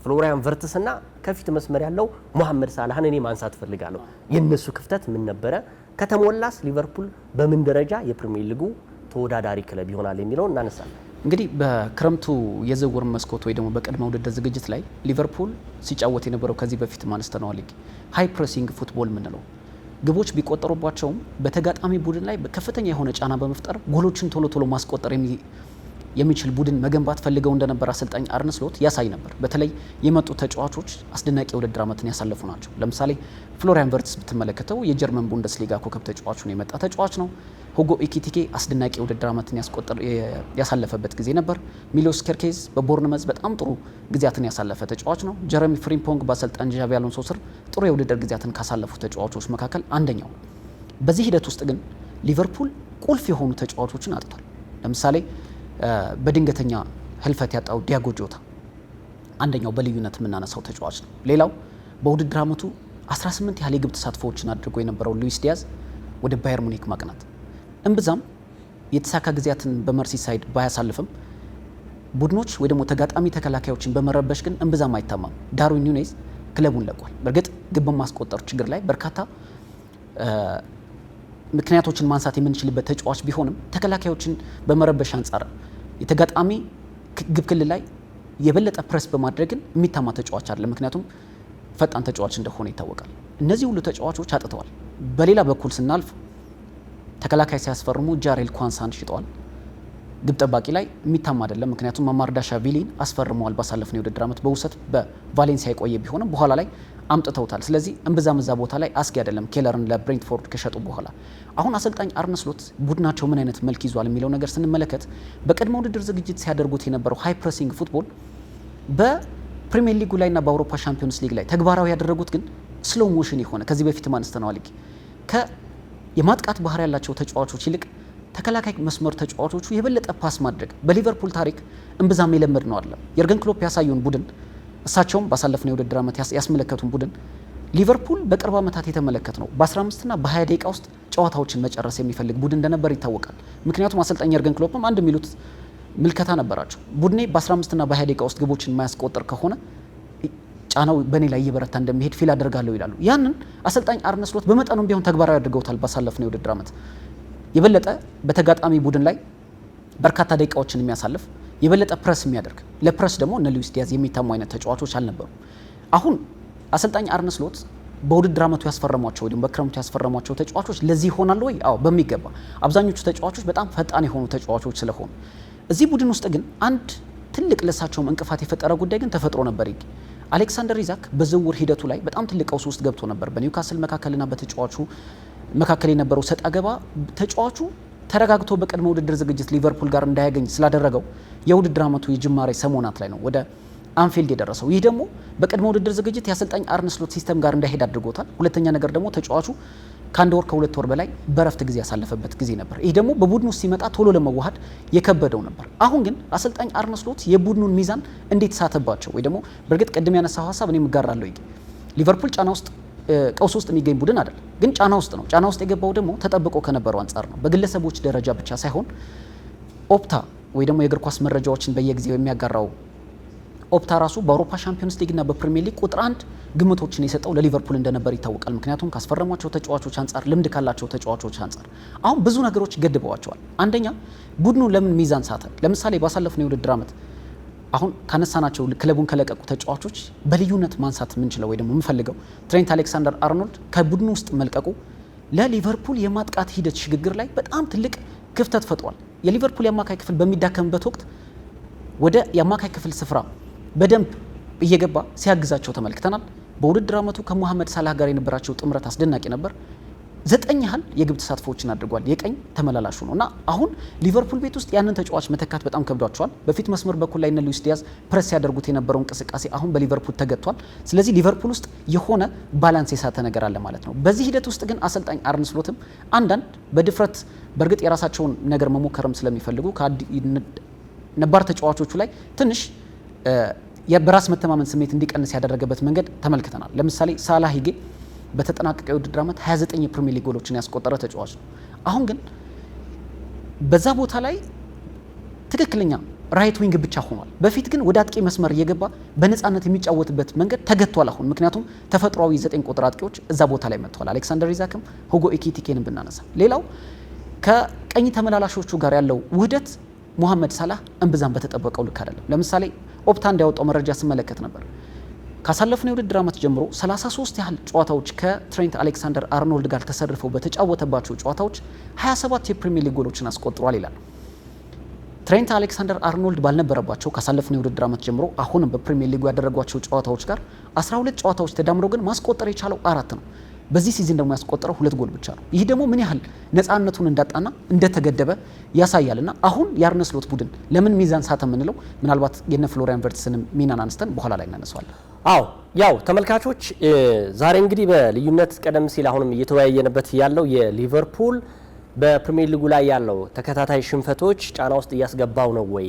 ፍሎሪያን ቨርትስና ከፊት መስመር ያለው መሐመድ ሳላህን እኔ ማንሳት ፈልጋለሁ። የነሱ ክፍተት ምን ነበረ? ከተሞላስ ሊቨርፑል በምን ደረጃ የፕሪሚየር ሊጉ ተወዳዳሪ ክለብ ይሆናል የሚለው እናነሳለን። እንግዲህ በክረምቱ የዝውውር መስኮት ወይ ደግሞ በቅድመ ውድድር ዝግጅት ላይ ሊቨርፑል ሲጫወት የነበረው ከዚህ በፊት ማንስተነዋል ሃይ ፕሬሲንግ ፉትቦል የምንለው ግቦች ቢቆጠሩባቸውም በተጋጣሚ ቡድን ላይ ከፍተኛ የሆነ ጫና በመፍጠር ጎሎችን ቶሎ ቶሎ ማስቆጠር የሚችል ቡድን መገንባት ፈልገው እንደነበር አሰልጣኝ አርነ ስሎት ያሳይ ነበር። በተለይ የመጡ ተጫዋቾች አስደናቂ የውድድር ዓመትን ያሳለፉ ናቸው። ለምሳሌ ፍሎሪያን ቨርትስ ብትመለከተው የጀርመን ቡንደስሊጋ ኮከብ ተጫዋቹ ነው፣ የመጣ ተጫዋች ነው። ሁጎ ኢኪቲኬ አስደናቂ የውድድር ዓመትን ያሳለፈበት ጊዜ ነበር። ሚሎስ ኬርኬዝ በቦርንመዝ በጣም ጥሩ ጊዜያትን ያሳለፈ ተጫዋች ነው። ጀረሚ ፍሪምፖንግ በአሰልጣኝ ዣቪ አሎንሶ ስር ጥሩ የውድድር ጊዜያትን ካሳለፉ ተጫዋቾች መካከል አንደኛው። በዚህ ሂደት ውስጥ ግን ሊቨርፑል ቁልፍ የሆኑ ተጫዋቾችን አጥቷል። ለምሳሌ በድንገተኛ ህልፈት ያጣው ዲያጎ ጆታ አንደኛው በልዩነት የምናነሳው ተጫዋች ነው። ሌላው በውድድር ዓመቱ 18 ያህል የግብ ተሳትፎዎችን አድርጎ የነበረው ሉዊስ ዲያዝ ወደ ባየር ሙኒክ ማቅናት እምብዛም የተሳካ ጊዜያትን በመርሲሳይድ ባያሳልፍም ቡድኖች ወይ ደግሞ ተጋጣሚ ተከላካዮችን በመረበሽ ግን እምብዛም አይታማም። ዳርዊን ኑኔዝ ክለቡን ለቋል። በእርግጥ ግብ በማስቆጠር ችግር ላይ በርካታ ምክንያቶችን ማንሳት የምንችልበት ተጫዋች ቢሆንም ተከላካዮችን በመረበሽ አንጻር የተጋጣሚ ግብ ክልል ላይ የበለጠ ፕሬስ በማድረግን የሚታማ ተጫዋች አይደለም። ምክንያቱም ፈጣን ተጫዋች እንደሆነ ይታወቃል። እነዚህ ሁሉ ተጫዋቾች አጥተዋል። በሌላ በኩል ስናልፍ ተከላካይ ሲያስፈርሙ ጃሬል ኳንሳን ሽጠዋል። ግብ ጠባቂ ላይ የሚታማ አይደለም። ምክንያቱም ማማርዳሻቪሊን አስፈርመዋል። ባሳለፍነው የውድድር ዓመት በውሰት በቫሌንሲያ የቆየ ቢሆንም በኋላ ላይ አምጥተውታል። ስለዚህ እምብዛም እዛ ቦታ ላይ አስጊ አይደለም። ኬለርን ለብሬንትፎርድ ከሸጡ በኋላ አሁን አሰልጣኝ አርነ ስሎት ቡድናቸው ምን አይነት መልክ ይዟል የሚለው ነገር ስንመለከት በቅድመ ውድድር ዝግጅት ሲያደርጉት የነበረው ሃይ ፕሬሲንግ ፉትቦል በፕሪሚየር ሊጉ ላይና በአውሮፓ ሻምፒዮንስ ሊግ ላይ ተግባራዊ ያደረጉት ግን ስሎ ሞሽን የሆነ ከዚህ በፊት ማንስተነዋል የማጥቃት ባህሪ ያላቸው ተጫዋቾች ይልቅ ተከላካይ መስመር ተጫዋቾቹ የበለጠ ፓስ ማድረግ በሊቨርፑል ታሪክ እምብዛም የለመድ ነው አይደለም። የርገን ክሎፕ ያሳዩን ቡድን እሳቸውም ባሳለፍነው የውድድር ዓመት ያስመለከቱን ቡድን ሊቨርፑል በቅርብ ዓመታት የተመለከት ነው በ15 እና በ20 ደቂቃ ውስጥ ጨዋታዎችን መጨረስ የሚፈልግ ቡድን እንደነበር ይታወቃል። ምክንያቱም አሰልጣኝ የርገን ክሎፕም አንድ የሚሉት ምልከታ ነበራቸው። ቡድኔ በ15 እና በ20 ደቂቃ ውስጥ ግቦችን የማያስቆጥር ከሆነ ጫናው በእኔ ላይ እየበረታ እንደሚሄድ ፊል አደርጋለሁ ይላሉ። ያንን አሰልጣኝ አርነ ስሎት በመጠኑም ቢሆን ተግባራዊ አድርገውታል። ባሳለፍነው የውድድር ዓመት የበለጠ በተጋጣሚ ቡድን ላይ በርካታ ደቂቃዎችን የሚያሳልፍ የበለጠ ፕረስ የሚያደርግ ለፕረስ ደግሞ እነ ሉዊስ ዲያዝ የሚታሙ አይነት ተጫዋቾች አልነበሩ። አሁን አሰልጣኝ አርነ ስሎት በውድድር ዓመቱ ያስፈረሟቸው ወይም በክረምቱ ያስፈረሟቸው ተጫዋቾች ለዚህ ይሆናሉ ወይ? አዎ በሚገባ። አብዛኞቹ ተጫዋቾች በጣም ፈጣን የሆኑ ተጫዋቾች ስለሆኑ እዚህ ቡድን ውስጥ ግን አንድ ትልቅ ለሳቸውም እንቅፋት የፈጠረ ጉዳይ ግን ተፈጥሮ ነበር። አሌክሳንደር ኢዛክ በዝውውር ሂደቱ ላይ በጣም ትልቅ ቀውስ ውስጥ ገብቶ ነበር። በኒውካስል መካከልና በተጫዋቹ መካከል የነበረው ሰጣ ገባ ተጫዋቹ ተረጋግቶ በቅድመ ውድድር ዝግጅት ሊቨርፑል ጋር እንዳያገኝ ስላደረገው የውድድር ዓመቱ የጅማሬ ሰሞናት ላይ ነው ወደ አንፊልድ የደረሰው። ይህ ደግሞ በቅድመ ውድድር ዝግጅት የአሰልጣኝ አርነ ስሎት ሲስተም ጋር እንዳይሄድ አድርጎታል። ሁለተኛ ነገር ደግሞ ተጫዋቹ ከአንድ ወር ከሁለት ወር በላይ በረፍት ጊዜ ያሳለፈበት ጊዜ ነበር። ይህ ደግሞ በቡድኑ ውስጥ ሲመጣ ቶሎ ለመዋሃድ የከበደው ነበር። አሁን ግን አሰልጣኝ አርነ ስሎት የቡድኑን ሚዛን እንዴት ሳተባቸው ወይ ደግሞ በእርግጥ ቅድም ያነሳው ሀሳብ እኔም እጋራለሁ። ሊቨርፑል ጫና ውስጥ ቀውስ ውስጥ የሚገኝ ቡድን አይደለም፣ ግን ጫና ውስጥ ነው። ጫና ውስጥ የገባው ደግሞ ተጠብቆ ከነበረው አንጻር ነው። በግለሰቦች ደረጃ ብቻ ሳይሆን ኦፕታ ወይ ደግሞ የእግር ኳስ መረጃዎችን በየጊዜው የሚያጋራው ኦፕታ ራሱ በአውሮፓ ሻምፒዮንስ ሊግ እና በፕሪሚየር ሊግ ቁጥር 1 ግምቶችን የሰጠው ለሊቨርፑል እንደነበር ይታወቃል። ምክንያቱም ካስፈረሟቸው ተጫዋቾች አንጻር፣ ልምድ ካላቸው ተጫዋቾች አንጻር አሁን ብዙ ነገሮች ገድበዋቸዋል። አንደኛ ቡድኑ ለምን ሚዛን ሳተ? ለምሳሌ ባሳለፍነው የውድድር ዓመት አሁን ካነሳናቸው ክለቡን ከለቀቁ ተጫዋቾች በልዩነት ማንሳት የምንችለው ወይ ደግሞ የምፈልገው ትሬንት አሌክሳንደር አርኖልድ ከቡድኑ ውስጥ መልቀቁ ለሊቨርፑል የማጥቃት ሂደት ሽግግር ላይ በጣም ትልቅ ክፍተት ፈጥሯል። የሊቨርፑል የአማካይ ክፍል በሚዳከምበት ወቅት ወደ የአማካይ ክፍል ስፍራ በደንብ እየገባ ሲያግዛቸው ተመልክተናል። በውድድር ዓመቱ ከሞሐመድ ሳላህ ጋር የነበራቸው ጥምረት አስደናቂ ነበር። 9 ያህል የግብ ተሳትፎዎችን አድርጓል። የቀኝ ተመላላሹ ነው እና አሁን ሊቨርፑል ቤት ውስጥ ያንን ተጫዋች መተካት በጣም ከብዷቸዋል። በፊት መስመር በኩል ላይ እነ ሉዊስ ዲያዝ ፕሬስ ያደርጉት የነበረው እንቅስቃሴ አሁን በሊቨርፑል ተገጥቷል። ስለዚህ ሊቨርፑል ውስጥ የሆነ ባላንስ የሳተ ነገር አለ ማለት ነው። በዚህ ሂደት ውስጥ ግን አሰልጣኝ አርነ ስሎትም አንዳንድ በድፍረት በእርግጥ የራሳቸውን ነገር መሞከርም ስለሚፈልጉ ነባር ተጫዋቾቹ ላይ ትንሽ የበራስ መተማመን ስሜት እንዲቀንስ ያደረገበት መንገድ ተመልክተናል። ለምሳሌ ሳላህ ሂጌ በተጠናቀቀ የውድድር ዓመት 29 የፕሪሚየር ሊግ ጎሎችን ያስቆጠረ ተጫዋች ነው። አሁን ግን በዛ ቦታ ላይ ትክክለኛ ራይት ዊንግ ብቻ ሆኗል። በፊት ግን ወደ አጥቂ መስመር እየገባ በነፃነት የሚጫወትበት መንገድ ተገቷል። አሁን ምክንያቱም ተፈጥሯዊ 9 ቁጥር አጥቂዎች እዛ ቦታ ላይ መጥተዋል። አሌክሳንደር ኢዛክም ሁጎ ኤኪቲኬንም ብናነሳ፣ ሌላው ከቀኝ ተመላላሾቹ ጋር ያለው ውህደት ሙሐመድ ሳላህ እምብዛም በተጠበቀው ልክ አይደለም። ለምሳሌ ኦፕታ እንዲያወጣው መረጃ ስመለከት ነበር ካሳለፍነው የውድድር ዓመት ጀምሮ 33 ያህል ጨዋታዎች ከትሬንት አሌክሳንደር አርኖልድ ጋር ተሰልፈው በተጫወተባቸው ጨዋታዎች 27 የፕሪሚየር ሊግ ጎሎችን አስቆጥሯል ይላል። ትሬንት አሌክሳንደር አርኖልድ ባልነበረባቸው ካሳለፍነው የውድድር ዓመት ጀምሮ አሁንም በፕሪሚየር ሊጉ ያደረጓቸው ጨዋታዎች ጋር 12 ጨዋታዎች ተዳምሮ ግን ማስቆጠር የቻለው 4 ነው። በዚህ ሲዝን ደግሞ ያስቆጠረው 2 ጎል ብቻ ነው። ይህ ደግሞ ምን ያህል ነፃነቱን እንዳጣና እንደተገደበ ያሳያልና አሁን የአርነ ስሎት ቡድን ለምን ሚዛን ሳተ የምንለው ምናልባት የነ ፍሎሪያን ቨርትስንም ሚናን አንስተን በኋላ ላይ እናነሳዋለን። አዎ ያው ተመልካቾች ዛሬ እንግዲህ በልዩነት ቀደም ሲል አሁንም እየተወያየንበት ያለው የሊቨርፑል በፕሪሚየር ሊጉ ላይ ያለው ተከታታይ ሽንፈቶች ጫና ውስጥ እያስገባው ነው ወይ፣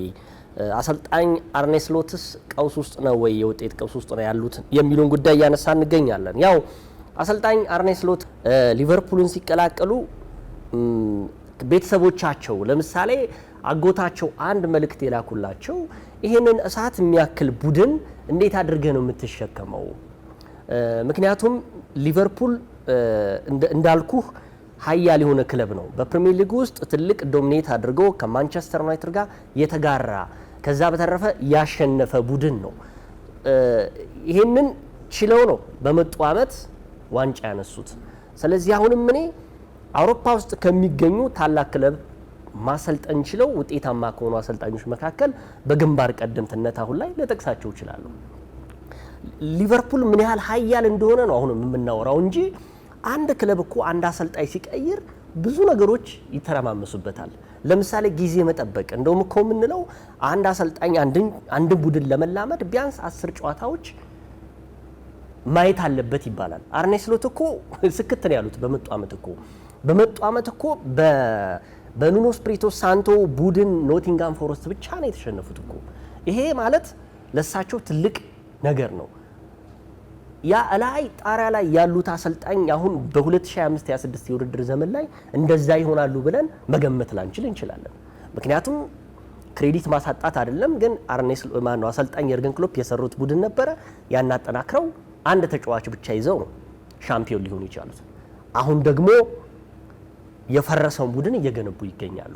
አሰልጣኝ አርኔ ስሎትስ ቀውስ ውስጥ ነው ወይ፣ የውጤት ቀውስ ውስጥ ነው ያሉት የሚሉን ጉዳይ እያነሳ እንገኛለን። ያው አሰልጣኝ አርኔ ስሎት ሊቨርፑልን ሲቀላቀሉ ቤተሰቦቻቸው ለምሳሌ አጎታቸው አንድ መልእክት የላኩላቸው ይህንን እሳት የሚያክል ቡድን እንዴት አድርገህ ነው የምትሸከመው? ምክንያቱም ሊቨርፑል እንዳልኩህ ሀያል የሆነ ክለብ ነው። በፕሪሚየር ሊግ ውስጥ ትልቅ ዶሚኔት አድርገው ከማንቸስተር ዩናይትድ ጋር የተጋራ ከዛ በተረፈ ያሸነፈ ቡድን ነው። ይህንን ችለው ነው በመጡ ዓመት ዋንጫ ያነሱት። ስለዚህ አሁንም እኔ አውሮፓ ውስጥ ከሚገኙ ታላቅ ክለብ ማሰልጠን ችለው ውጤታማ ከሆኑ አሰልጣኞች መካከል በግንባር ቀደምትነት አሁን ላይ ለጠቅሳቸው ይችላሉ። ሊቨርፑል ምን ያህል ሀያል እንደሆነ ነው አሁንም የምናወራው እንጂ አንድ ክለብ እኮ አንድ አሰልጣኝ ሲቀይር ብዙ ነገሮች ይተረማመሱበታል። ለምሳሌ ጊዜ መጠበቅ እንደውም እኮ የምንለው አንድ አሰልጣኝ አንድን ቡድን ለመላመድ ቢያንስ 10 ጨዋታዎች ማየት አለበት ይባላል። አርኔ ስሎት እኮ ስክት ነው ያሉት በመጡ ዓመት እኮ በኑኖ ስፕሪቶ ሳንቶ ቡድን ኖቲንጋም ፎረስት ብቻ ነው የተሸነፉት እኮ። ይሄ ማለት ለሳቸው ትልቅ ነገር ነው። ያ ላይ ጣሪያ ላይ ያሉት አሰልጣኝ አሁን በ2025-26 የውድድር ዘመን ላይ እንደዛ ይሆናሉ ብለን መገመት ላንችል እንችላለን። ምክንያቱም ክሬዲት ማሳጣት አይደለም፣ ግን አርኔ ስሎት ማነው አሰልጣኝ የርገን ክሎፕ የሰሩት ቡድን ነበረ። ያን አጠናክረው አንድ ተጫዋች ብቻ ይዘው ነው ሻምፒዮን ሊሆኑ ይቻሉት። አሁን ደግሞ የፈረሰውን ቡድን እየገነቡ ይገኛሉ።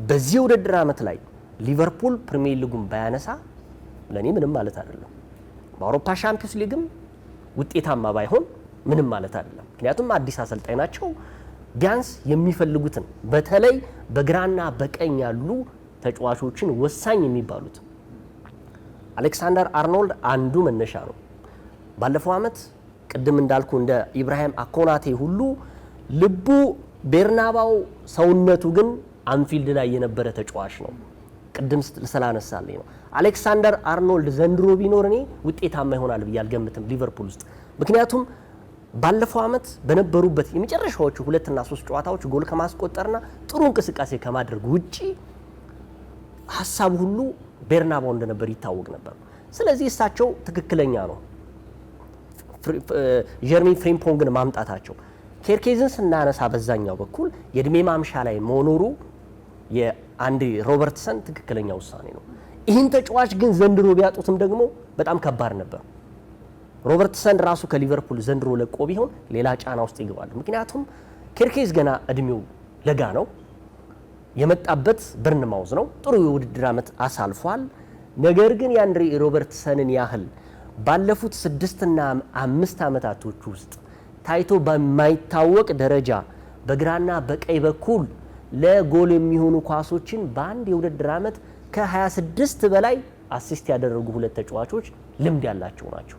በዚህ የውድድር ዓመት ላይ ሊቨርፑል ፕሪሚየር ሊጉን ባያነሳ ለኔ ምንም ማለት አይደለም። በአውሮፓ ሻምፒዮንስ ሊግም ውጤታማ ባይሆን ምንም ማለት አይደለም። ምክንያቱም አዲስ አሰልጣኝ ናቸው። ቢያንስ የሚፈልጉትን በተለይ በግራና በቀኝ ያሉ ተጫዋቾችን ወሳኝ የሚባሉት አሌክሳንደር አርኖልድ አንዱ መነሻ ነው። ባለፈው ዓመት ቅድም እንዳልኩ እንደ ኢብራሂም አኮናቴ ሁሉ ልቡ ቤርናባው ሰውነቱ ግን አንፊልድ ላይ የነበረ ተጫዋች ነው። ቅድም ስላነሳልኝ ነው። አሌክሳንደር አርኖልድ ዘንድሮ ቢኖር እኔ ውጤታማ ይሆናል ብዬ አልገምትም ሊቨርፑል ውስጥ። ምክንያቱም ባለፈው ዓመት በነበሩበት የመጨረሻዎቹ 2 እና 3 ጨዋታዎች ጎል ከማስቆጠርና ጥሩ እንቅስቃሴ ከማድረግ ውጪ ሀሳቡ ሁሉ ቤርናባው እንደነበር ይታወቅ ነበር። ስለዚህ እሳቸው ትክክለኛ ነው ጀርሚ ፍሪምፖንግን ማምጣታቸው። ኬርኬዝን ስናነሳ በዛኛው በኩል የእድሜ ማምሻ ላይ መኖሩ የአንዲ ሮበርትሰን ትክክለኛ ውሳኔ ነው። ይህን ተጫዋች ግን ዘንድሮ ቢያጡትም ደግሞ በጣም ከባድ ነበር። ሮበርትሰን ራሱ ከሊቨርፑል ዘንድሮ ለቆ ቢሆን ሌላ ጫና ውስጥ ይገባል። ምክንያቱም ኬርኬዝ ገና እድሜው ለጋ ነው። የመጣበት በርንማውዝ ነው። ጥሩ የውድድር ዓመት አሳልፏል። ነገር ግን የአንድሪ ሮበርትሰንን ያህል ባለፉት 6 እና 5 ዓመታቶች ውስጥ ታይቶ በማይታወቅ ደረጃ በግራና በቀኝ በኩል ለጎል የሚሆኑ ኳሶችን በአንድ የውድድር ዓመት ከ26 በላይ አሲስት ያደረጉ 2 ተጫዋቾች ልምድ ያላቸው ናቸው።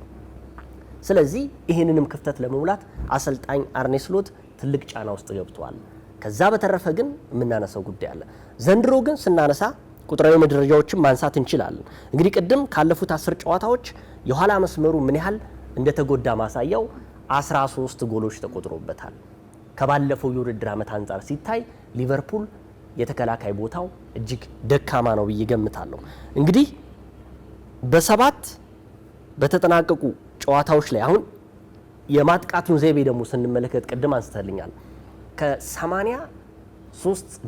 ስለዚህ ይህንንም ክፍተት ለመሙላት አሰልጣኝ አርኔ ስሎት ትልቅ ጫና ውስጥ ገብቷል። ከዛ በተረፈ ግን የምናነሳው ጉዳይ አለ። ዘንድሮ ግን ስናነሳ ቁጥራዊ መደረጃዎችን ማንሳት እንችላለን። እንግዲህ ቅድም ካለፉት 10 ጨዋታዎች የኋላ መስመሩ ምን ያህል እንደተጎዳ ማሳያው 13 ጎሎች ተቆጥሮበታል። ከባለፈው የውድድር ዓመት አንጻር ሲታይ ሊቨርፑል የተከላካይ ቦታው እጅግ ደካማ ነው ብዬ ገምታለሁ። እንግዲህ በሰባት በተጠናቀቁ ጨዋታዎች ላይ አሁን የማጥቃቱን ዘይቤ ደግሞ ስንመለከት ቅድም አንስተልኛል ከ83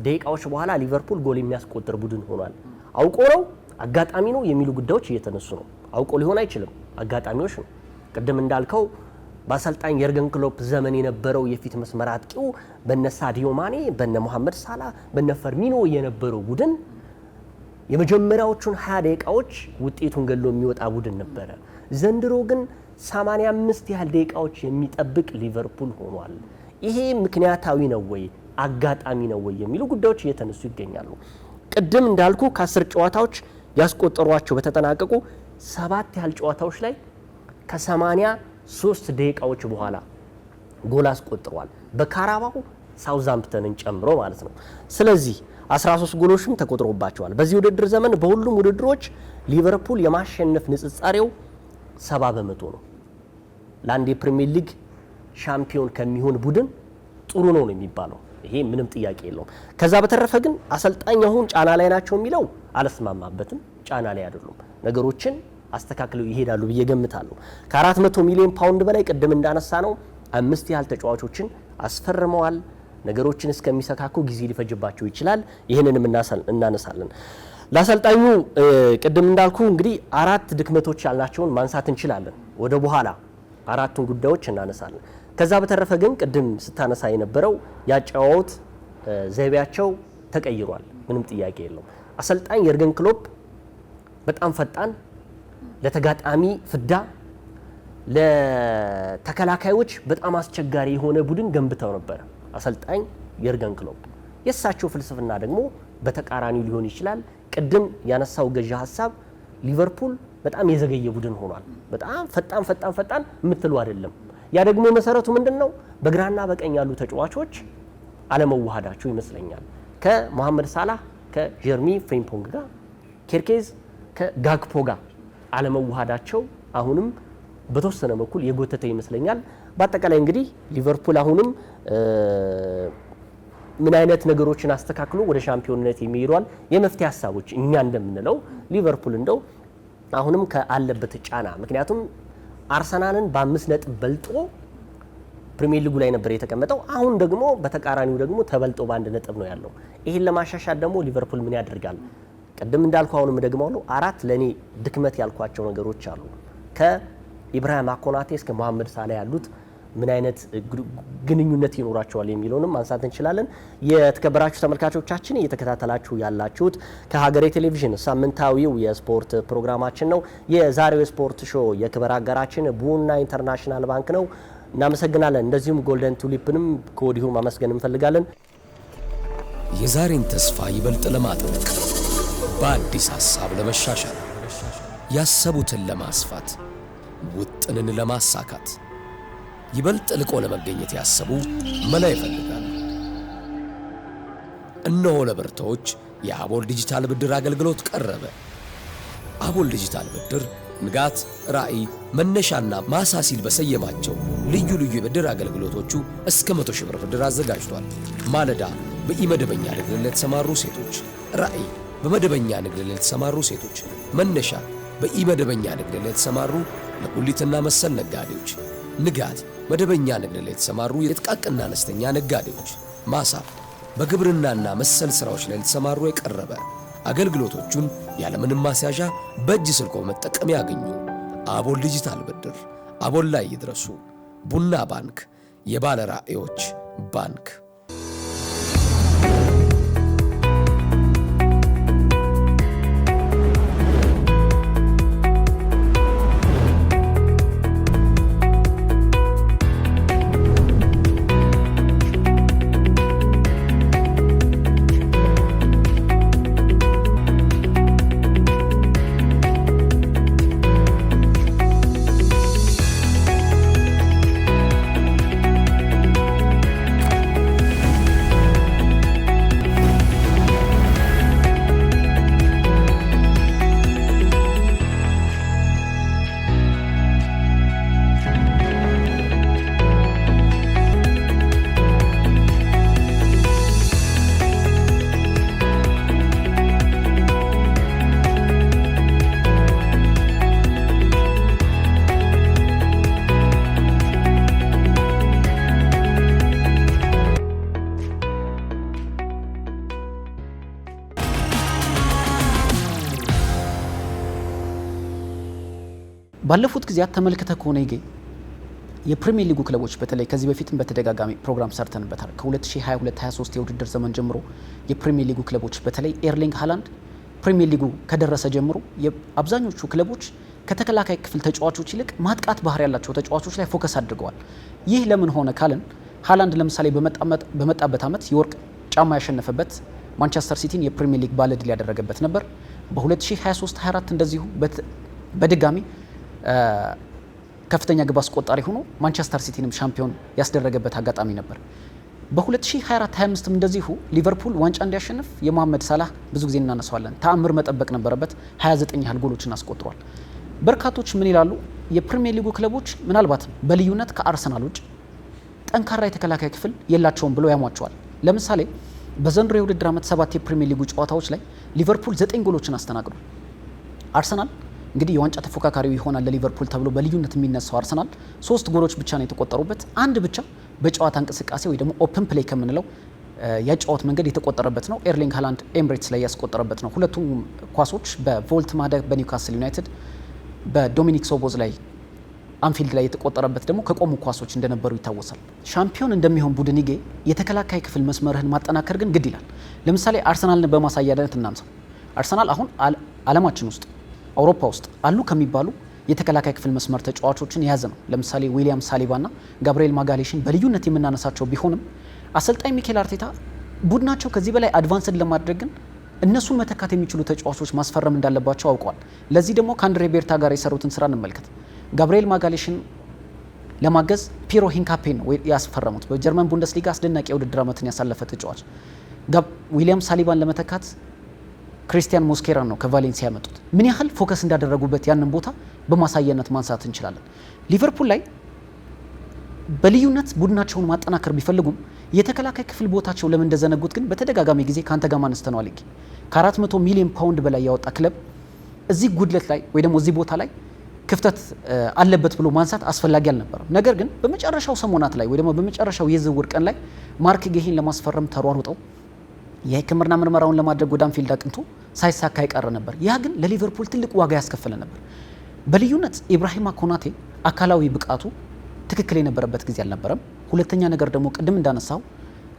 ደቂቃዎች በኋላ ሊቨርፑል ጎል የሚያስቆጥር ቡድን ሆኗል። አውቆ ነው አጋጣሚ ነው የሚሉ ጉዳዮች እየተነሱ ነው። አውቆ ሊሆን አይችልም፣ አጋጣሚዎች ነው። ቅድም እንዳልከው በአሰልጣኝ የርገን ክሎፕ ዘመን የነበረው የፊት መስመር አጥቂው በነ ሳዲዮ ማኔ፣ በነ መሐመድ ሳላ፣ በነ ፈርሚኖ የነበረው ቡድን የመጀመሪያዎቹን 20 ደቂቃዎች ውጤቱን ገሎ የሚወጣ ቡድን ነበረ። ዘንድሮ ግን 85 ያህል ደቂቃዎች የሚጠብቅ ሊቨርፑል ሆኗል። ይሄ ምክንያታዊ ነው ወይ አጋጣሚ ነው ወይ የሚሉ ጉዳዮች እየተነሱ ይገኛሉ። ቅድም እንዳልኩ ከ10 ጨዋታዎች ያስቆጠሯቸው በተጠናቀቁ 7 ያህል ጨዋታዎች ላይ ከ83 ደቂቃዎች በኋላ ጎል አስቆጥሯል። በካራባው ሳውዛምፕተንን ጨምሮ ማለት ነው። ስለዚህ 13 ጎሎችም ተቆጥሮባቸዋል። በዚህ ውድድር ዘመን በሁሉም ውድድሮች ሊቨርፑል የማሸነፍ ንጽጻሬው 70% ነው። ለአንድ የፕሪሚየር ሊግ ሻምፒዮን ከሚሆን ቡድን ጥሩ ነው የሚባለው። ይሄ ምንም ጥያቄ የለውም። ከዛ በተረፈ ግን አሰልጣኝ አሁን ጫና ላይ ናቸው የሚለው አልስማማበትም። ጫና ላይ አይደሉም። ነገሮችን አስተካክለው ይሄዳሉ ብዬ ገምታለሁ። ከ400 ሚሊዮን ፓውንድ በላይ ቅድም እንዳነሳ ነው 5 ያህል ተጫዋቾችን አስፈርመዋል። ነገሮችን እስከሚሰካኩ ጊዜ ሊፈጅባቸው ይችላል። ይህንንም እናነሳለን። ለአሰልጣኙ ቅድም እንዳልኩ እንግዲህ 4 ድክመቶች ያልናቸውን ማንሳት እንችላለን። ወደ በኋላ 4ቱን ጉዳዮች እናነሳለን። ከዛ በተረፈ ግን ቅድም ስታነሳ የነበረው ያጫዋወት ዘይቤያቸው ተቀይሯል። ምንም ጥያቄ የለውም። አሰልጣኝ የርገን ክሎፕ በጣም ፈጣን፣ ለተጋጣሚ ፍዳ፣ ለተከላካዮች በጣም አስቸጋሪ የሆነ ቡድን ገንብተው ነበር። አሰልጣኝ የርገን ክሎፕ የእሳቸው ፍልስፍና ደግሞ በተቃራኒው ሊሆን ይችላል። ቅድም ያነሳው ገዢ ሀሳብ ሊቨርፑል በጣም የዘገየ ቡድን ሆኗል። በጣም ፈጣን የምትሉ አይደለም። ያ ደግሞ መሰረቱ ምንድነው? በግራና በቀኝ ያሉ ተጫዋቾች አለመዋሃዳቸው ይመስለኛል። ከመሐመድ ሳላህ ከጀርሚ ፍሬምፖንግ ጋር፣ ኬርኬዝ ከጋክፖ ጋር አለመዋሃዳቸው አሁንም በተወሰነ በኩል የጎተተ ይመስለኛል። በአጠቃላይ እንግዲህ ሊቨርፑል አሁንም ምን አይነት ነገሮችን አስተካክሎ ወደ ሻምፒዮንነት የሚሄዷል የመፍትሄ ሀሳቦች እኛ እንደምንለው ሊቨርፑል እንደው አሁንም ከአለበት ጫና ምክንያቱም አርሰናልን በ5 ነጥብ በልጦ ፕሪሚየር ሊጉ ላይ ነበር የተቀመጠው። አሁን ደግሞ በተቃራኒው ደግሞ ተበልጦ በ1 ነጥብ ነው ያለው። ይሄን ለማሻሻል ደግሞ ሊቨርፑል ምን ያደርጋል? ቅድም እንዳልኩ አሁንም ደግመዋለሁ 4 ለኔ ድክመት ያልኳቸው ነገሮች አሉ። ከኢብራሂም ኮናቴ እስከ መሐመድ ሳላ ያሉት ምን አይነት ግንኙነት ይኖራቸዋል የሚለውንም ማንሳት እንችላለን። የተከበራችሁ ተመልካቾቻችን እየተከታተላችሁ ያላችሁት ከሀገሬ ቴሌቪዥን ሳምንታዊው የስፖርት ፕሮግራማችን ነው። የዛሬው የስፖርት ሾው የክብር አጋራችን ቡና ኢንተርናሽናል ባንክ ነው። እናመሰግናለን። እንደዚሁም ጎልደን ቱሊፕንም ከወዲሁ ማመስገን እንፈልጋለን። የዛሬን ተስፋ ይበልጥ ለማጥበቅ በአዲስ ሀሳብ ለመሻሻል ያሰቡትን ለማስፋት ውጥንን ለማሳካት ይበልጥ ልቆ ለመገኘት ያሰቡ መላ ይፈልጋሉ። እነሆ ለብርቶች የአቦል ዲጂታል ብድር አገልግሎት ቀረበ። አቦል ዲጂታል ብድር ንጋት፣ ራዕይ፣ መነሻና ማሳ ሲል በሰየማቸው ልዩ ልዩ የብድር አገልግሎቶቹ እስከ 100 ሺህ ብር ብድር አዘጋጅቷል። ማለዳ በኢመደበኛ ንግድ ለተሰማሩ ሴቶች፣ ራዕይ በመደበኛ ንግድ ለተሰማሩ ሴቶች፣ መነሻ በኢመደበኛ ንግድ ለተሰማሩ ለጉሊትና መሰል ነጋዴዎች፣ ንጋት መደበኛ ንግድ ላይ የተሰማሩ የጥቃቅንና አነስተኛ ነጋዴዎች፣ ማሳ በግብርናና መሰል ስራዎች ላይ የተሰማሩ የቀረበ አገልግሎቶቹን ያለምንም ማስያዣ በእጅ ስልኮ መጠቀም ያገኙ። አቦል ዲጂታል ብድር፣ አቦል ላይ ይድረሱ። ቡና ባንክ፣ የባለ ራዕዮች ባንክ። ባለፉት ጊዜያት ተመልክተ ከሆነ ይገኝ የፕሪሚየር ሊጉ ክለቦች በተለይ ከዚህ በፊትም በተደጋጋሚ ፕሮግራም ሰርተንበታል። ከ2022-23 የውድድር ዘመን ጀምሮ የፕሪሚየር ሊጉ ክለቦች በተለይ ኤርሊንግ ሃላንድ ፕሪሚየር ሊጉ ከደረሰ ጀምሮ አብዛኞቹ ክለቦች ከተከላካይ ክፍል ተጫዋቾች ይልቅ ማጥቃት ባህሪ ያላቸው ተጫዋቾች ላይ ፎከስ አድርገዋል። ይህ ለምን ሆነ ካልን ሃላንድ ለምሳሌ በመጣበት ዓመት የወርቅ ጫማ ያሸነፈበት ማንቸስተር ሲቲን የፕሪሚየር ሊግ ባለድል ያደረገበት ነበር። በ2023-24 እንደዚሁ በድጋሚ ከፍተኛ ግብ አስቆጣሪ ሆኖ ማንቸስተር ሲቲንም ሻምፒዮን ያስደረገበት አጋጣሚ ነበር። በ2024-25 እንደዚሁ ሊቨርፑል ዋንጫ እንዲያሸንፍ የመሐመድ ሳላህ ብዙ ጊዜ እናነሳዋለን፣ ተአምር መጠበቅ ነበረበት። 29 ያህል ጎሎችን አስቆጥሯል። በርካቶች ምን ይላሉ? የፕሪሚየር ሊጉ ክለቦች ምናልባት በልዩነት ከአርሰናል ውጭ ጠንካራ የተከላካይ ክፍል የላቸውም ብሎ ያሟቸዋል። ለምሳሌ በዘንድሮ የውድድር ዓመት 7 የፕሪሚየር ሊጉ ጨዋታዎች ላይ ሊቨርፑል 9 ጎሎችን አስተናግዷል። አርሰናል እንግዲህ የዋንጫ ተፎካካሪው ይሆናል ለሊቨርፑል ተብሎ በልዩነት የሚነሳው አርሰናል 3 ጎሎች ብቻ ነው የተቆጠሩበት። አንድ ብቻ በጨዋታ እንቅስቃሴ ወይ ደግሞ ኦፕን ፕሌይ ከምንለው የጨዋታ መንገድ የተቆጠረበት ነው። ኤርሊንግ ሃላንድ ኤምሬትስ ላይ ያስቆጠረበት ነው። ሁለቱም ኳሶች በቮልት ማደ በኒውካስል ዩናይትድ፣ በዶሚኒክ ሶቦዝ ላይ አንፊልድ ላይ የተቆጠረበት ደግሞ ከቆሙ ኳሶች እንደነበሩ ይታወሳል። ሻምፒዮን እንደሚሆን ቡድን ይጌ የተከላካይ ክፍል መስመርህን ማጠናከር ግን ግድ ይላል። ለምሳሌ አርሰናልን በማሳያነት እናንሳው። አርሰናል አሁን ዓለማችን ውስጥ አውሮፓ ውስጥ አሉ ከሚባሉ የተከላካይ ክፍል መስመር ተጫዋቾችን የያዘ ነው። ለምሳሌ ዊሊያም ሳሊባና ጋብሪኤል ማጋሌሽን በልዩነት የምናነሳቸው ቢሆንም አሰልጣኝ ሚኬል አርቴታ ቡድናቸው ከዚህ በላይ አድቫንስድ ለማድረግ ግን እነሱን መተካት የሚችሉ ተጫዋቾች ማስፈረም እንዳለባቸው አውቀዋል። ለዚህ ደግሞ ከአንድሬ ቤርታ ጋር የሰሩትን ስራ እንመልከት። ጋብሪኤል ማጋሌሽን ለማገዝ ፒሮ ሂንካፔን ነው ያስፈረሙት። በጀርመን ቡንደስሊጋ አስደናቂ የውድድር ዓመትን ያሳለፈ ተጫዋች። ዊሊያም ሳሊባን ለመተካት ክሪስቲያን ሞስኬራን ነው ከቫሌንሲያ ያመጡት። ምን ያህል ፎከስ እንዳደረጉበት ያንን ቦታ በማሳየነት ማንሳት እንችላለን። ሊቨርፑል ላይ በልዩነት ቡድናቸውን ማጠናከር ቢፈልጉም የተከላካይ ክፍል ቦታቸው ለምን እንደዘነጉት ግን በተደጋጋሚ ጊዜ ካንተ ጋር ማንስተነዋል። ከ400 ሚሊዮን ፓውንድ በላይ ያወጣ ክለብ እዚህ ጉድለት ላይ ወይ ደግሞ እዚህ ቦታ ላይ ክፍተት አለበት ብሎ ማንሳት አስፈላጊ አልነበረም። ነገር ግን በመጨረሻው ሰሞናት ላይ ወይ ደግሞ በመጨረሻው የዝውውር ቀን ላይ ማርክ ጌሂን ለማስፈረም ተሯሩጠው የሕክምና ምርመራውን ለማድረግ ወደ አንፊልድ አቅንቶ ሳይሳካ ይቀር ነበር። ያ ግን ለሊቨርፑል ትልቅ ዋጋ ያስከፈለ ነበር። በልዩነት ኢብራሂማ ኮናቴ አካላዊ ብቃቱ ትክክል የነበረበት ጊዜ አልነበረም። ሁለተኛ ነገር ደግሞ ቅድም እንዳነሳው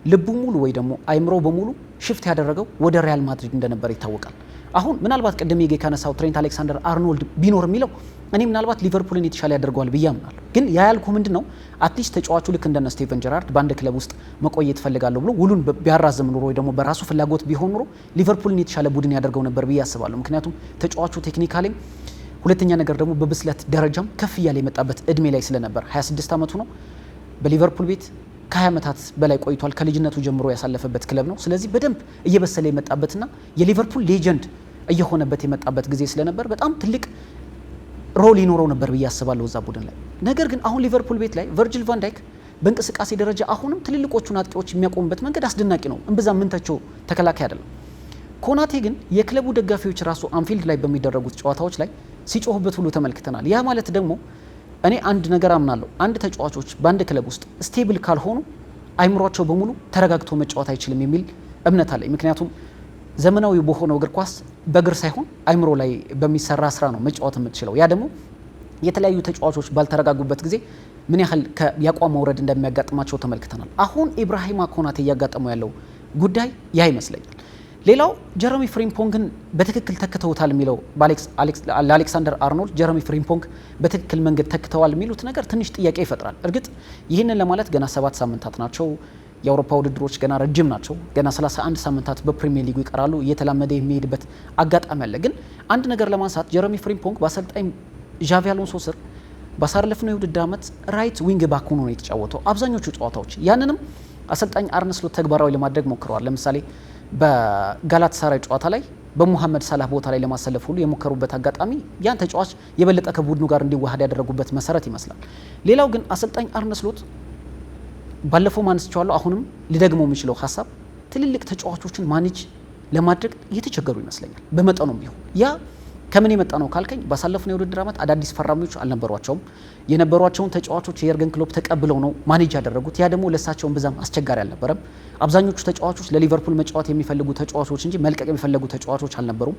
ልቡ ሙሉ ወይ ደግሞ አይምሮ በሙሉ ሽፍት ያደረገው ወደ ሪያል ማድሪድ እንደነበር ይታወቃል። አሁን ምናልባት ቅድም የጌ ካነሳው ትሬንት አሌክሳንደር አርኖልድ ቢኖር የሚለው እኔ ምናልባት ሊቨርፑልን የተሻለ ያደርገዋል ብዬ አምናለሁ። ግን ያ ያልኩ ምንድነው አትሊስት ተጫዋቹ ልክ እንደነ ስቴቨን ጀራርድ በአንድ ክለብ ውስጥ መቆየት ፈልጋለሁ ብሎ ውሉን ቢያራዝም ኑሮ ወይ ደግሞ በራሱ ፍላጎት ቢሆን ኑሮ ሊቨርፑልን የተሻለ ቡድን ያደርገው ነበር ብዬ አስባለሁ። ምክንያቱም ተጫዋቹ ቴክኒካሊም፣ ሁለተኛ ነገር ደግሞ በብስለት ደረጃም ከፍ እያለ የመጣበት እድሜ ላይ ስለነበር 26 ዓመቱ ነው። በሊቨርፑል ቤት ከ20 ዓመታት በላይ ቆይቷል። ከልጅነቱ ጀምሮ ያሳለፈበት ክለብ ነው። ስለዚህ በደንብ እየበሰለ የመጣበትና የሊቨርፑል ሌጀንድ እየሆነበት የመጣበት ጊዜ ስለነበር በጣም ትልቅ ሮል ይኖረው ነበር ብዬ አስባለሁ እዛ ቡድን ላይ። ነገር ግን አሁን ሊቨርፑል ቤት ላይ ቨርጂል ቫን ዳይክ በእንቅስቃሴ ደረጃ አሁንም ትልልቆቹን አጥቂዎች የሚያቆሙበት መንገድ አስደናቂ ነው። እምብዛም ምንተቸው ተከላካይ አይደለም። ኮናቴ ግን የክለቡ ደጋፊዎች ራሱ አንፊልድ ላይ በሚደረጉት ጨዋታዎች ላይ ሲጮሁበት ሁሉ ተመልክተናል። ያ ማለት ደግሞ እኔ አንድ ነገር አምናለሁ። አንድ ተጫዋቾች በአንድ ክለብ ውስጥ ስቴብል ካልሆኑ አይምሯቸው በሙሉ ተረጋግቶ መጫወት አይችልም የሚል እምነት አለኝ። ምክንያቱም ዘመናዊ በሆነው እግር ኳስ በእግር ሳይሆን አይምሮ ላይ በሚሰራ ስራ ነው መጫወት የምትችለው። ያ ደግሞ የተለያዩ ተጫዋቾች ባልተረጋጉበት ጊዜ ምን ያህል የአቋም መውረድ እንደሚያጋጥማቸው ተመልክተናል። አሁን ኢብራሂማ ኮናቴ እያጋጠመው ያለው ጉዳይ ያ ይመስለኛል። ሌላው ጀረሚ ፍሪምፖንግን በትክክል ተክተውታል የሚለው ለአሌክሳንደር አርኖልድ ጀረሚ ፍሪምፖንግ በትክክል መንገድ ተክተዋል የሚሉት ነገር ትንሽ ጥያቄ ይፈጥራል። እርግጥ ይህንን ለማለት ገና 7 ሳምንታት ናቸው። የአውሮፓ ውድድሮች ገና ረጅም ናቸው። ገና 31 ሳምንታት በፕሪሚየር ሊጉ ይቀራሉ። እየተላመደ የሚሄድበት አጋጣሚ አለ። ግን አንድ ነገር ለማንሳት ጀረሚ ፍሪምፖንግ በአሰልጣኝ ዣቪ አሎንሶ ስር ባሳለፍነው የውድድር ዓመት ራይት ዊንግ ባክ ሆኖ ነው የተጫወተው አብዛኞቹ ጨዋታዎች። ያንንም አሰልጣኝ አርነ ስሎት ተግባራዊ ለማድረግ ሞክረዋል። ለምሳሌ በጋላታሳራይ ጨዋታ ላይ በሙሐመድ ሳላህ ቦታ ላይ ለማሰለፍ ሁሉ የሞከሩበት አጋጣሚ ያን ተጫዋች የበለጠ ከቡድኑ ጋር እንዲዋሃድ ያደረጉበት መሰረት ይመስላል። ሌላው ግን አሰልጣኝ አርነ ስሎት ባለፈው ማንስቻለሁ፣ አሁንም ሊደግመው የሚችለው ሀሳብ ትልልቅ ተጫዋቾችን ማኔጅ ለማድረግ እየተቸገሩ ይመስለኛል። በመጠኑም ቢሆን ያ ከምን የመጣ ነው ካልከኝ ባሳለፍነው የውድድር ዓመት አዳዲስ ፈራሚዎች አልነበሯቸውም። የነበሯቸውን ተጫዋቾች የኤርገን ክሎፕ ተቀብለው ነው ማኔጅ ያደረጉት። ያ ደግሞ ለሳቸውን ብዛም አስቸጋሪ አልነበረም። አብዛኞቹ ተጫዋቾች ለሊቨርፑል መጫወት የሚፈልጉ ተጫዋቾች እንጂ መልቀቅ የሚፈልጉ ተጫዋቾች አልነበሩም።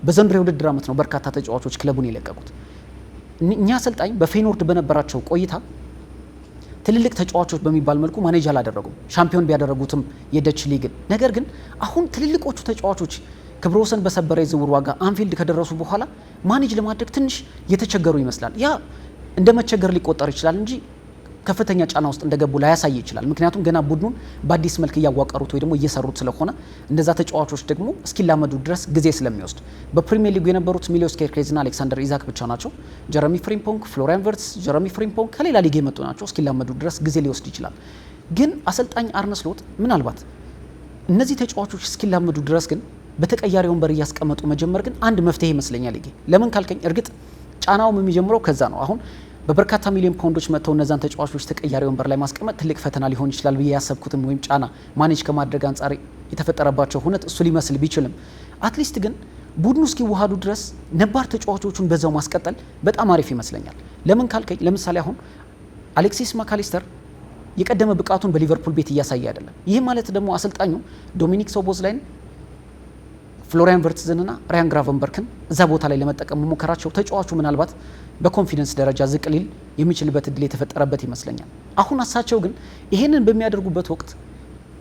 በዘንድሮው የውድድር ዓመት ነው በርካታ ተጫዋቾች ክለቡን የለቀቁት። እኛ አሰልጣኝ በፌኖርድ በነበራቸው ቆይታ ትልልቅ ተጫዋቾች በሚባል መልኩ ማኔጅ አላደረጉም። ሻምፒዮን ቢያደረጉትም የደች ሊግን። ነገር ግን አሁን ትልልቆቹ ተጫዋቾች ክብረ ወሰን በሰበረ የዝውውር ዋጋ አንፊልድ ከደረሱ በኋላ ማኔጅ ለማድረግ ትንሽ የተቸገሩ ይመስላል። ያ እንደ መቸገር ሊቆጠር ይችላል እንጂ ከፍተኛ ጫና ውስጥ እንደገቡ ላያሳይ ይችላል። ምክንያቱም ገና ቡድኑን በአዲስ መልክ እያዋቀሩት ወይ ደግሞ እየሰሩት ስለሆነ እንደዛ ተጫዋቾች ደግሞ እስኪላመዱ ድረስ ጊዜ ስለሚወስድ በፕሪሚየር ሊጉ የነበሩት ሚሎስ ኬርኬዝ እና አሌክሳንደር ኢዛክ ብቻ ናቸው። ጀረሚ ፍሪምፖንግ፣ ፍሎሪያን ቨርትስ፣ ጀረሚ ፍሪምፖንግ ከሌላ ሊግ የመጡ ናቸው። እስኪላመዱ ድረስ ጊዜ ሊወስድ ይችላል። ግን አሰልጣኝ አርነ ስሎት ምናልባት እነዚህ ተጫዋቾች እስኪላመዱ ድረስ ግን በተቀያሪ ወንበር እያስቀመጡ መጀመር ግን አንድ መፍትሄ ይመስለኛል። ለምን ካልከኝ እርግጥ ጫናውም የሚጀምረው ከዛ ነው። አሁን በበርካታ ሚሊዮን ፓውንዶች መጥተው እነዛን ተጫዋቾች ተቀያሪ ወንበር ላይ ማስቀመጥ ትልቅ ፈተና ሊሆን ይችላል ብዬ ያሰብኩትም ወይም ጫና ማኔጅ ከማድረግ አንጻር የተፈጠረባቸው ሁነት እሱ ሊመስል ቢችልም አትሊስት ግን ቡድኑ እስኪዋሃዱ ድረስ ነባር ተጫዋቾቹን በዛው ማስቀጠል በጣም አሪፍ ይመስለኛል። ለምን ካልከኝ ለምሳሌ አሁን አሌክሲስ ማካሊስተር የቀደመ ብቃቱን በሊቨርፑል ቤት እያሳየ አይደለም። ይህ ማለት ደግሞ አሰልጣኙ ዶሚኒክ ሶቦዝላይን፣ ፍሎሪያን ቨርትዝንና ራያን ግራቨንበርክን እዛ ቦታ ላይ ለመጠቀም መሞከራቸው ተጫዋቹ ምናልባት በኮንፊደንስ ደረጃ ዝቅ ሊል የሚችልበት እድል የተፈጠረበት ይመስለኛል። አሁን እሳቸው ግን ይሄንን በሚያደርጉበት ወቅት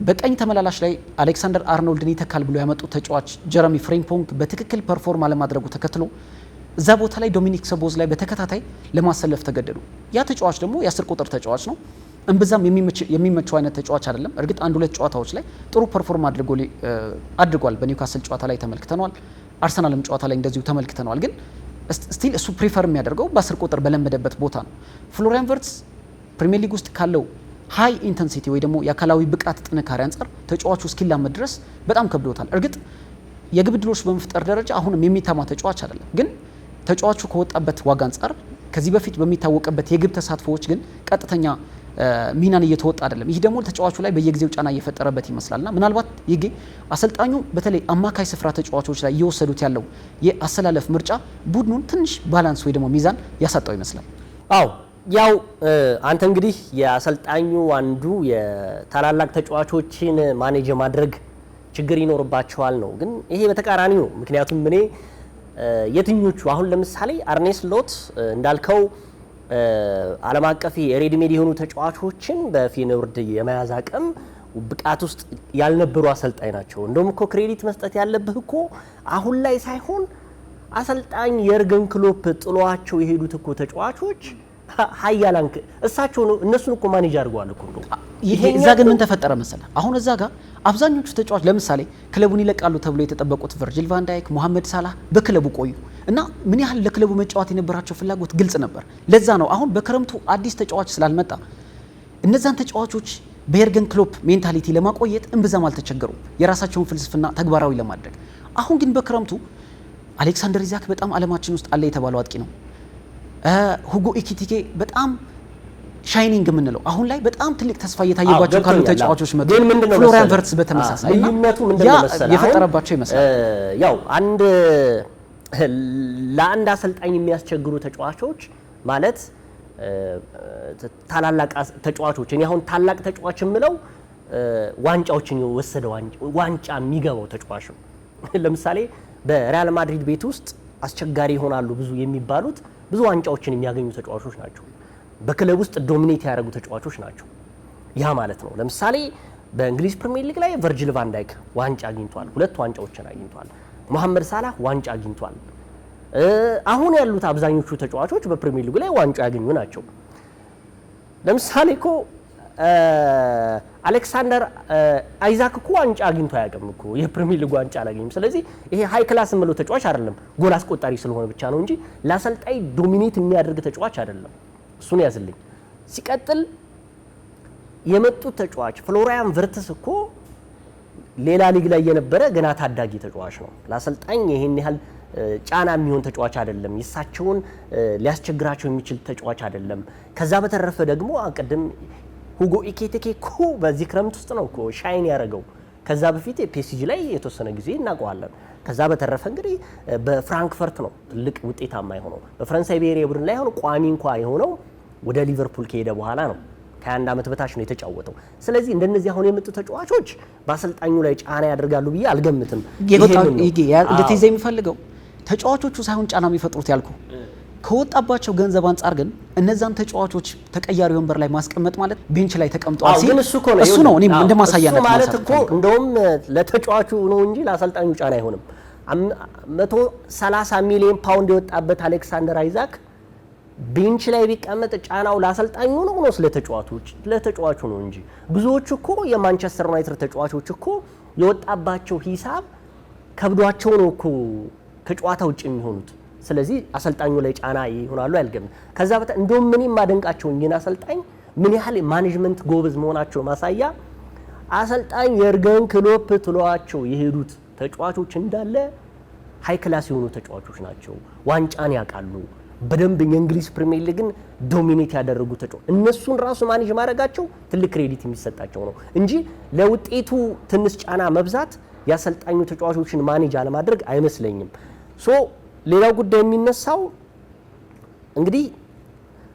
በቀኝ ተመላላሽ ላይ አሌክሳንደር አርኖልድን ይተካል ብሎ ያመጡት ተጫዋች ጀረሚ ፍሪምፖንግ በትክክል ፐርፎርም አለማድረጉ ተከትሎ እዛ ቦታ ላይ ዶሚኒክ ሶቦዝላይ በተከታታይ ለማሰለፍ ተገደዱ። ያ ተጫዋች ደግሞ የ10 ቁጥር ተጫዋች ነው። እምብዛም የሚመቸው አይነት ተጫዋች አይደለም። እርግጥ አንድ ሁለት ጨዋታዎች ላይ ጥሩ ፐርፎርም አድርጓል። በኒውካስል ጨዋታ ላይ ተመልክተናል። አርሰናልም ጨዋታ ላይ እንደዚሁ ተመልክተናል። ግን ስቲል እሱ ፕሪፈር የሚያደርገው በ10 ቁጥር በለመደበት ቦታ ነው። ፍሎሪያን ቨርትስ ፕሪሚየር ሊግ ውስጥ ካለው ሃይ ኢንተንሲቲ ወይ ደግሞ የአካላዊ ብቃት ጥንካሬ አንጻር ተጫዋቹ እስኪላመድ ድረስ በጣም ከብዶታል። እርግጥ የግብ ዕድሎች በመፍጠር ደረጃ አሁንም የሚታማ ተጫዋች አይደለም። ግን ተጫዋቹ ከወጣበት ዋጋ አንጻር ከዚህ በፊት በሚታወቅበት የግብ ተሳትፎዎች ግን ቀጥተኛ ሚናን እየተወጣ አይደለም። ይህ ደግሞ ተጫዋቹ ላይ በየጊዜው ጫና እየፈጠረበት ይመስላልና ምናልባት ይሄ አሰልጣኙ በተለይ አማካይ ስፍራ ተጫዋቾች ላይ እየወሰዱት ያለው የአሰላለፍ ምርጫ ቡድኑን ትንሽ ባላንስ ወይ ደግሞ ሚዛን ያሳጣው ይመስላል። አዎ ያው አንተ እንግዲህ የአሰልጣኙ አንዱ የታላላቅ ተጫዋቾችን ማኔጅ ማድረግ ችግር ይኖርባቸዋል ነው። ግን ይሄ በተቃራኒ ነው። ምክንያቱም እኔ የትኞቹ አሁን ለምሳሌ አርኔ ስሎት እንዳልከው ዓለም አቀፍ የሬዲሜድ የሆኑ ተጫዋቾችን በፌኖርድ የመያዝ አቅም ብቃት ውስጥ ያልነበሩ አሰልጣኝ ናቸው። እንደውም እኮ ክሬዲት መስጠት ያለብህ እኮ አሁን ላይ ሳይሆን አሰልጣኝ የርገን ክሎፕ ጥሏቸው የሄዱት እኮ ተጫዋቾች ሀያላን እሳቸው ነው። እነሱን እኮ ማኔጅ አድርገዋል እኮ ነው። እዛ ግን ምን ተፈጠረ መሰለህ? አሁን እዛ ጋር አብዛኞቹ ተጫዋች ለምሳሌ ክለቡን ይለቃሉ ተብሎ የተጠበቁት ቨርጂል ቫን ዳይክ፣ ሞሐመድ ሳላህ በክለቡ ቆዩ እና ምን ያህል ለክለቡ መጫወት የነበራቸው ፍላጎት ግልጽ ነበር። ለዛ ነው አሁን በክረምቱ አዲስ ተጫዋች ስላልመጣ እነዛን ተጫዋቾች በየርገን ክሎፕ ሜንታሊቲ ለማቆየት እምብዛም አልተቸገሩም የራሳቸውን ፍልስፍና ተግባራዊ ለማድረግ። አሁን ግን በክረምቱ አሌክሳንደር ኢዛክ በጣም ዓለማችን ውስጥ አለ የተባለው አጥቂ ነው። ሁጎ ኢኪቲኬ በጣም ሻይኒንግ የምንለው አሁን ላይ በጣም ትልቅ ተስፋ እየታየባቸው ካሉ ተጫዋቾች መጥቶ ፍሎሪያን ቨርትስ በተመሳሳይ ልዩነቱ ምንድነው መሰለህ የፈጠረባቸው ይመስላል። ያው ለአንድ አሰልጣኝ የሚያስቸግሩ ተጫዋቾች ማለት ታላላቅ ተጫዋቾች እኔ አሁን ታላቅ ተጫዋች የምለው ዋንጫዎችን የወሰደ ዋንጫ የሚገባው ተጫዋች ነው። ለምሳሌ በሪያል ማድሪድ ቤት ውስጥ አስቸጋሪ ይሆናሉ ብዙ የሚባሉት ብዙ ዋንጫዎችን የሚያገኙ ተጫዋቾች ናቸው። በክለብ ውስጥ ዶሚኔት ያደረጉ ተጫዋቾች ናቸው። ያ ማለት ነው። ለምሳሌ በእንግሊዝ ፕሪሚየር ሊግ ላይ ቨርጂል ቫን ዳይክ ዋንጫ አግኝቷል። 2 ዋንጫዎችን አግኝቷል። መሐመድ ሳላህ ዋንጫ አግኝቷል። አሁን ያሉት አብዛኞቹ ተጫዋቾች በፕሪሚየር ሊግ ላይ ዋንጫ ያገኙ ናቸው። ለምሳሌ እኮ አሌክሳንደር አይዛክ እኮ ዋንጫ አግኝቶ አያውቅም እኮ የፕሪሚየር ሊግ ዋንጫ አላገኘም። ስለዚህ ይሄ ሃይ ክላስ የምለው ተጫዋች አይደለም፣ ጎል አስቆጣሪ ስለሆነ ብቻ ነው እንጂ ለአሰልጣኝ ዶሚኔት የሚያደርግ ተጫዋች አይደለም። እሱን ያዝልኝ። ሲቀጥል የመጡት ተጫዋች ፍሎሪያን ቨርትስ እኮ ሌላ ሊግ ላይ የነበረ ገና ታዳጊ ተጫዋች ነው። ለአሰልጣኝ ይሄን ያህል ጫና የሚሆን ተጫዋች አይደለም። የሳቸውን ሊያስቸግራቸው የሚችል ተጫዋች አይደለም። ከዛ በተረፈ ደግሞ አቀድም ሁጎ ኢኪቲኬ እኮ በዚህ ክረምት ውስጥ ነው እኮ ሻይን ያደረገው። ከዛ በፊት ፒኤስጂ ላይ የተወሰነ ጊዜ እናውቀዋለን። ከዛ በተረፈ እንግዲህ በፍራንክፈርት ነው ትልቅ ውጤታማ የሆነው። በፈረንሳይ ብሔራዊ ቡድን ላይ አሁን ቋሚ እንኳን የሆነው ወደ ሊቨርፑል ከሄደ በኋላ ነው። ከ21 ዓመት በታች ነው የተጫወተው። ስለዚህ እንደነዚህ አሁን የመጡ ተጫዋቾች በአሰልጣኙ ላይ ጫና ያደርጋሉ ብዬ አልገምትም። እንደተይዘ የሚፈልገው ተጫዋቾቹ ሳይሆን ጫና የሚፈጥሩት ያልኩ ከወጣባቸው ገንዘብ አንጻር ግን እነዛን ተጫዋቾች ተቀያሪ ወንበር ላይ ማስቀመጥ ማለት ቤንች ላይ ተቀምጠዋል ሲል እሱ ነው እኔ እንደማሳያነት ማለት እኮ እንደውም ለተጫዋቹ ነው እንጂ ለአሰልጣኙ ጫና አይሆንም። 130 ሚሊዮን ፓውንድ የወጣበት አሌክሳንደር አይዛክ ቤንች ላይ ቢቀመጥ ጫናው ለአሰልጣኙ ነው ለተጫዋቹ ነው እንጂ ብዙዎቹ እኮ የማንቸስተር ዩናይትድ ተጫዋቾች እኮ የወጣባቸው ሂሳብ ከብዷቸው ነው እኮ ከጨዋታ ውጭ የሚሆኑት። ስለዚህ አሰልጣኙ ላይ ጫና ይሆናሉ አልገም። ከዛ በኋላ እንደውም ምን ማደንቃቸው እንግና አሰልጣኝ ምን ያህል ማኔጅመንት ጎበዝ መሆናቸው ማሳያ አሰልጣኝ የርገን ክሎፕ ትሏቸው የሄዱት ተጫዋቾች እንዳለ ሃይ ክላስ የሆኑ ተጫዋቾች ናቸው። ዋንጫን ያውቃሉ በደንብ የእንግሊዝ ፕሪሚየር ሊግን ዶሚኔት ያደረጉ ተጫዋቾች እነሱን ራሱ ማኔጅ ማድረጋቸው ትልቅ ክሬዲት የሚሰጣቸው ነው እንጂ ለውጤቱ ትንሽ ጫና መብዛት ያሰልጣኙ ተጫዋቾችን ማኔጅ አለማድረግ አይመስለኝም። ሶ ሌላው ጉዳይ የሚነሳው እንግዲህ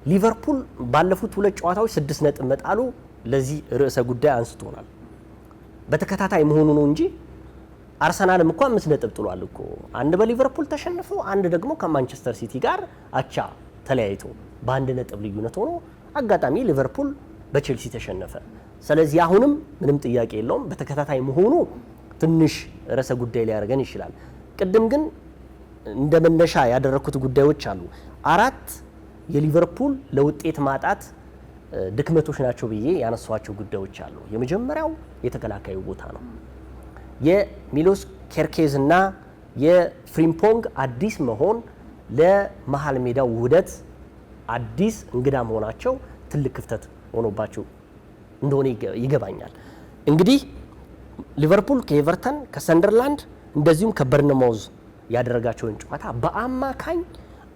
ሊቨርፑል ባለፉት 2 ጨዋታዎች 6 ነጥብ መጣሉ ለዚህ ርዕሰ ጉዳይ አንስቶናል። በተከታታይ መሆኑ ነው እንጂ አርሰናልም እኮ 5 ነጥብ ጥሏል እኮ። አንድ በሊቨርፑል ተሸንፎ አንድ ደግሞ ከማንቸስተር ሲቲ ጋር አቻ ተለያይቶ በአንድ ነጥብ ልዩነት ሆኖ አጋጣሚ ሊቨርፑል በቼልሲ ተሸነፈ። ስለዚህ አሁንም ምንም ጥያቄ የለውም በተከታታይ መሆኑ ትንሽ ርዕሰ ጉዳይ ሊያደርገን ይችላል። ቅድም ግን እንደመነሻ ያደረኩት ጉዳዮች አሉ። 4 የሊቨርፑል ለውጤት ማጣት ድክመቶች ናቸው ብዬ ያነሷቸው ጉዳዮች አሉ። የመጀመሪያው የተከላካዩ ቦታ ነው። የሚሎስ ኬርኬዝ እና የፍሪምፖንግ አዲስ መሆን ለመሃል ሜዳው ውህደት አዲስ እንግዳ መሆናቸው ትልቅ ክፍተት ሆኖባቸው እንደሆነ ይገባኛል። እንግዲህ ሊቨርፑል ከኤቨርተን ከሰንደርላንድ እንደዚሁም ከበርንማውዝ ያደረጋቸውን ጨዋታ በአማካኝ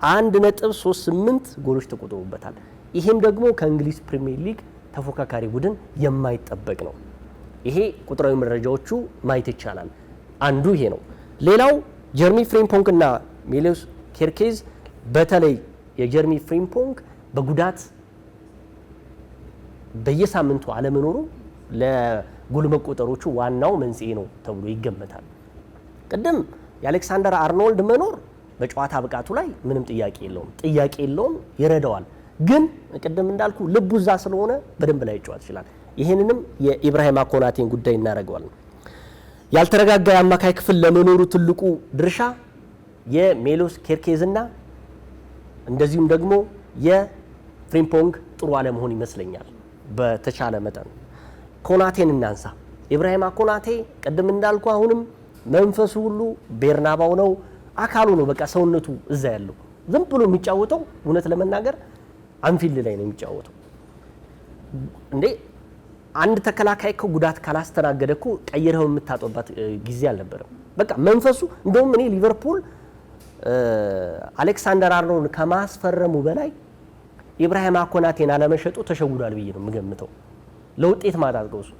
1.38 ጎሎች ተቆጥሮበታል። ይሄም ደግሞ ከእንግሊዝ ፕሪሚየር ሊግ ተፎካካሪ ቡድን የማይጠበቅ ነው። ይሄ ቁጥራዊ መረጃዎቹ ማየት ይቻላል። አንዱ ይሄ ነው። ሌላው ጀርሚ ፍሪምፖንግ እና ሚሎስ ኬርኬዝ በተለይ የጀርሚ ፍሪምፖንግ በጉዳት በየሳምንቱ አለመኖሩ ለጎል መቆጠሮቹ ዋናው መንስኤ ነው ተብሎ ይገመታል። ቅድም የአሌክሳንደር አርኖልድ መኖር በጨዋታ ብቃቱ ላይ ምንም ጥያቄ የለውም ይረዳዋል። ግን ቅድም እንዳልኩ ልቡ እዛ ስለሆነ በደንብ ላይ ይጫወት ይችላል። ይሄንንም የኢብራሂማ ኮናቴን ጉዳይ እናደርገዋለን። ያልተረጋጋ የአማካይ ክፍል ለመኖሩ ትልቁ ድርሻ የሚሎስ ኬርኬዝና እንደዚሁም ደግሞ የፍሪምፖንግ ጥሩ አለመሆን ይመስለኛል። በተቻለ መጠን ኮናቴን እናንሳ። ኢብራሂማ ኮናቴ ቅድም እንዳልኩ አሁንም መንፈሱ ሁሉ ቤርናባው ነው፣ አካሉ ነው፣ በቃ ሰውነቱ እዛ ያለው ዝም ብሎ የሚጫወተው እውነት ለመናገር አንፊልድ ላይ ነው የሚጫወተው። እንዴ አንድ ተከላካይ እኮ ጉዳት ካላስተናገደ እኮ ቀይረው የምታጠባት ጊዜ አልነበረም። በቃ መንፈሱ እንደውም እኔ ሊቨርፑል አሌክሳንደር አርኖልድ ከማስፈረሙ በላይ ኢብራሂማ ኮናቴን አለመሸጡ ተሸውዷል ብዬ ነው የምገምተው። ለውጤት ማጣት ነው እሱ።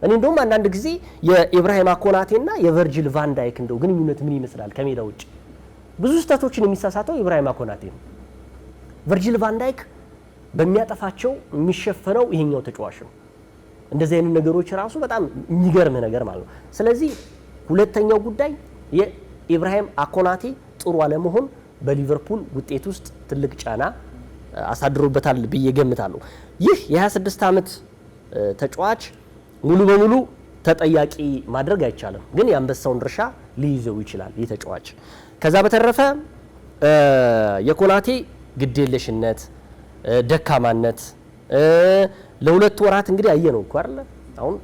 እኔ እንደውም አንዳንድ ጊዜ የኢብራሂማ ኮናቴና የቨርጂል ቫን ዳይክ እንደው ግንኙነት ምን ይመስላል ከሜዳ ውጭ ብዙ ስህተቶችን የሚሳሳተው ኢብራሂማ ኮናቴ ነው። ቨርጂል ቫን ዳይክ በሚያጠፋቸው የሚሸፈነው ይሄኛው ተጫዋች ነው። እንደዚህ አይነት ነገሮች ራሱ በጣም የሚገርም ነገር ማለት ነው። ስለዚህ ሁለተኛው ጉዳይ የኢብራሂም ኮናቴ ጥሩ አለመሆን በሊቨርፑል ውጤት ውስጥ ትልቅ ጫና አሳድሮበታል ብዬ ገምታለሁ። ይህ የ26 ዓመት ተጫዋች ሙሉ በሙሉ ተጠያቂ ማድረግ አይቻልም፣ ግን የአንበሳውን ድርሻ ሊይዘው ይችላል ይህ ተጫዋች። ከዛ በተረፈ የኮናቴ ግዴለሽነት፣ ደካማነት ለሁለት ወራት እንግዲህ አየነው እኮ አይደል? አሁን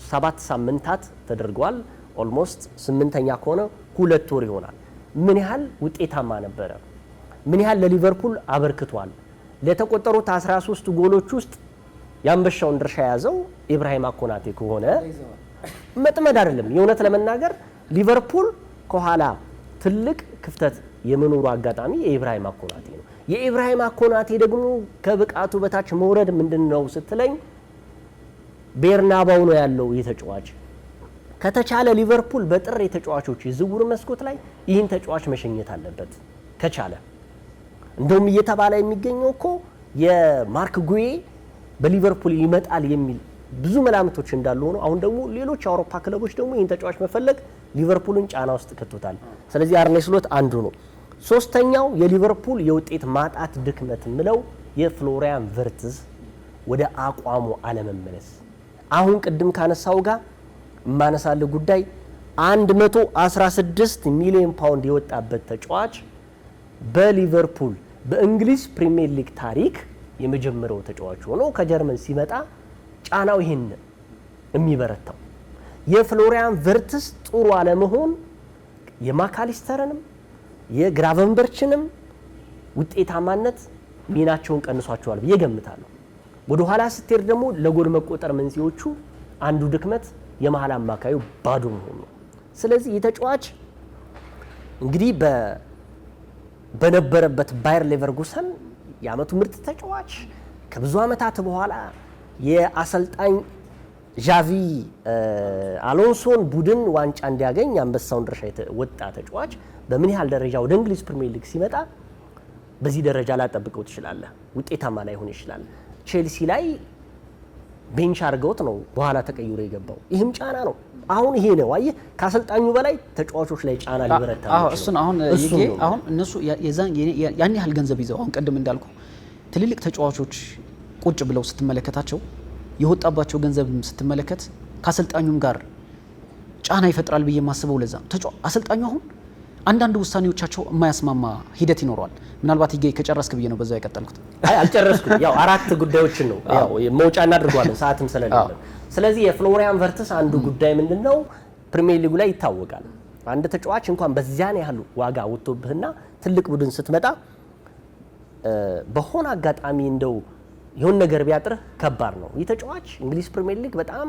7 ሳምንታት ተደርጓል። ኦልሞስት 8ኛ ከሆነ 2 ወር ይሆናል። ምን ያህል ውጤታማ ነበረ? ምን ያህል ለሊቨርፑል አበርክቷል? ለተቆጠሩት 13 ጎሎች ውስጥ የአንበሻውን ድርሻ የያዘው ኢብራሂማ ኮናቴ ከሆነ መጥመድ አይደለም። የእውነት ለመናገር ሊቨርፑል ከኋላ ትልቅ ክፍተት የመኖሩ አጋጣሚ የኢብራሂማ ኮናቴ ነው። የኢብራሂማ ኮናቴ ደግሞ ከብቃቱ በታች መውረድ ምንድነው ስትለኝ ቤርናባው ነው ያለው የተጫዋች። ከተቻለ ሊቨርፑል በጥር የተጫዋቾች የዝውውር መስኮት ላይ ይህን ተጫዋች መሸኘት አለበት ከቻለ። እንደውም እየተባለ የሚገኘው እኮ የማርክ ጉዬ በሊቨርፑል ይመጣል የሚል ብዙ መላምቶች እንዳሉ ሆኖ አሁን ደግሞ ሌሎች የአውሮፓ ክለቦች ደግሞ ይህን ተጫዋች መፈለግ ሊቨርፑልን ጫና ውስጥ ከቶታል። ስለዚህ አርኔ ስሎት አንዱ ነው። ሶስተኛው የሊቨርፑል የውጤት ማጣት ድክመት ምለው የፍሎሪያን ቨርትዝ ወደ አቋሙ አለመመለስ። አሁን ቅድም ካነሳው ጋር ማነሳለ ጉዳይ 116 ሚሊዮን ፓውንድ የወጣበት ተጫዋች በሊቨርፑል በእንግሊዝ ፕሪሚየር ሊግ ታሪክ የመጀመሪያው ተጫዋች ሆኖ ከጀርመን ሲመጣ ጫናው ይሄን የሚበረታው የፍሎሪያን ቨርትዝ ጥሩ አለመሆን የማካሊስተርንም የግራቨንበርችንም ውጤታማነት ሚናቸውን ቀንሷቸዋል ብዬ ገምታለሁ። ወደ ኋላ ስትሄድ ደግሞ ለጎል መቆጠር መንስኤዎቹ አንዱ ድክመት የመሃል አማካዩ ባዶ መሆኑ ነው። ስለዚህ የተጫዋች እንግዲህ በነበረበት ባየር ሌቨርኩሰን የአመቱ ምርጥ ተጫዋች ከብዙ አመታት በኋላ የአሰልጣኝ ዣቪ አሎንሶን ቡድን ዋንጫ እንዲያገኝ አንበሳውን ድርሻ የተወጣ ተጫዋች በምን ያህል ደረጃ ወደ እንግሊዝ ፕሪሚየር ሊግ ሲመጣ በዚህ ደረጃ ላጠብቀው ትችላለህ፣ ውጤታማ ላይሆን ይችላል። ቼልሲ ላይ ቤንች አድርገውት ነው በኋላ ተቀይሮ የገባው። ይህም ጫና ነው። አሁን ይሄ ነው አየህ፣ ከአሰልጣኙ በላይ ተጫዋቾች ላይ ጫና ሊበረታ ነው። እሱን አሁን እነሱ ያን ያህል ገንዘብ ይዘው አሁን ቅድም እንዳልኩ ትልልቅ ተጫዋቾች ቁጭ ብለው ስትመለከታቸው የወጣባቸው ገንዘብ ስትመለከት ከአሰልጣኙም ጋር ጫና ይፈጥራል ብዬ ማስበው ለዛ አሰልጣኙ አሁን አንዳንድ ውሳኔዎቻቸው የማያስማማ ሂደት ይኖረዋል። ምናልባት ይገይ ከጨረስክ ብዬ ነው በዛው የቀጠልኩት። አይ አልጨረስኩም። ያው አራት ጉዳዮችን ነው ያው መውጫ እናድርገዋለን ሰዓትም ስለሌለ። ስለዚህ የፍሎሪያን ቨርትዝ አንዱ ጉዳይ ምንድነው ፕሪሚየር ሊጉ ላይ ይታወቃል። አንድ ተጫዋች እንኳን በዚያን ያህል ዋጋ ወጥቶብህና ትልቅ ቡድን ስትመጣ በሆነ አጋጣሚ እንደው የሆነ ነገር ቢያጥርህ ከባድ ነው። ይህ ተጫዋች እንግሊዝ ፕሪሚየር ሊግ በጣም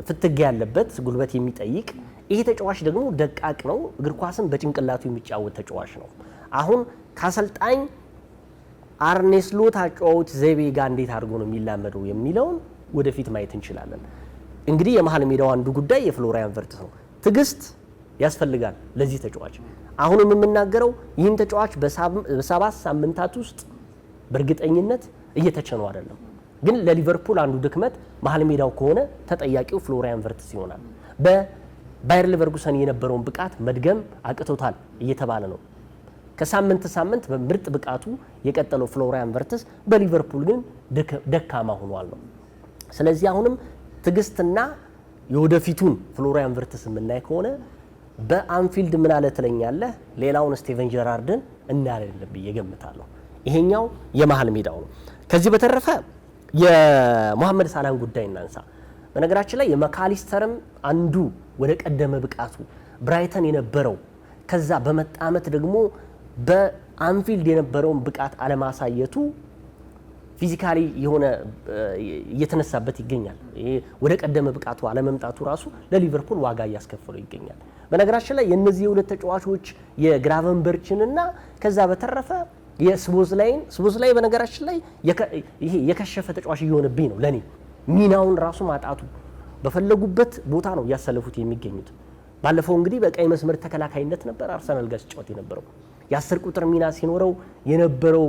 ፍትግ ያለበት ጉልበት የሚጠይቅ ይሄ ተጫዋች ደግሞ ደቃቅ ነው። እግር ኳስን በጭንቅላቱ የሚጫወት ተጫዋች ነው። አሁን ከአሰልጣኝ አርኔ ስሎት አጫዋች ዘይቤ ጋር እንዴት አድርጎ ነው የሚላመደው የሚለውን ወደፊት ማየት እንችላለን። እንግዲህ የመሃል ሜዳው አንዱ ጉዳይ የፍሎሪያን ቨርትዝ ነው። ትዕግስት ያስፈልጋል ለዚህ ተጫዋች። አሁንም የምናገረው ይህን ተጫዋች በሰባት ሳምንታት ውስጥ በእርግጠኝነት እየተቸነው አይደለም። ግን ለሊቨርፑል አንዱ ድክመት መሃል ሜዳው ከሆነ ተጠያቂው ፍሎሪያን ቨርትዝ ይሆናል። በባየር ሌቨርኩሰን የነበረውን ብቃት መድገም አቅቶታል እየተባለ ነው። ከሳምንት ሳምንት በምርጥ ብቃቱ የቀጠለው ፍሎሪያን ቨርትዝ በሊቨርፑል ግን ደካማ ሆኗል ነው። ስለዚህ አሁንም ትዕግስትና የወደፊቱን ፍሎሪያን ቨርትዝ የምናይ ከሆነ በአንፊልድ ምን አለ ትለኛለህ፣ ሌላውን ስቲቨን ጀራርድን እናያለን ብዬ እገምታለሁ። ይሄኛው የመሃል ሜዳው ነው። ከዚህ በተረፈ የሙሐመድ ሳላህን ጉዳይ እናንሳ። በነገራችን ላይ የማካሊስተርም አንዱ ወደ ቀደመ ብቃቱ ብራይተን የነበረው ከዛ በመጣ ዓመት ደግሞ በአንፊልድ የነበረውን ብቃት አለማሳየቱ ፊዚካሊ የሆነ እየተነሳበት ይገኛል። ይሄ ወደ ቀደመ ብቃቱ አለመምጣቱ ራሱ ለሊቨርፑል ዋጋ እያስከፈለው ይገኛል። በነገራችን ላይ የነዚህ የሁለት ተጫዋቾች የግራቨንበርችንና ከዛ በተረፈ ስቦዝላይ በነገራችን ላይ ይሄ የከሸፈ ተጫዋች እየሆነብኝ ነው ለኔ። ሚናውን ራሱ ማጣቱ በፈለጉበት ቦታ ነው እያሰለፉት የሚገኙት። ባለፈው እንግዲህ በቀይ መስመር ተከላካይነት ነበር አርሰናል ጋር ሲጫወት የነበረው። የ10 ቁጥር ሚና ሲኖረው የነበረው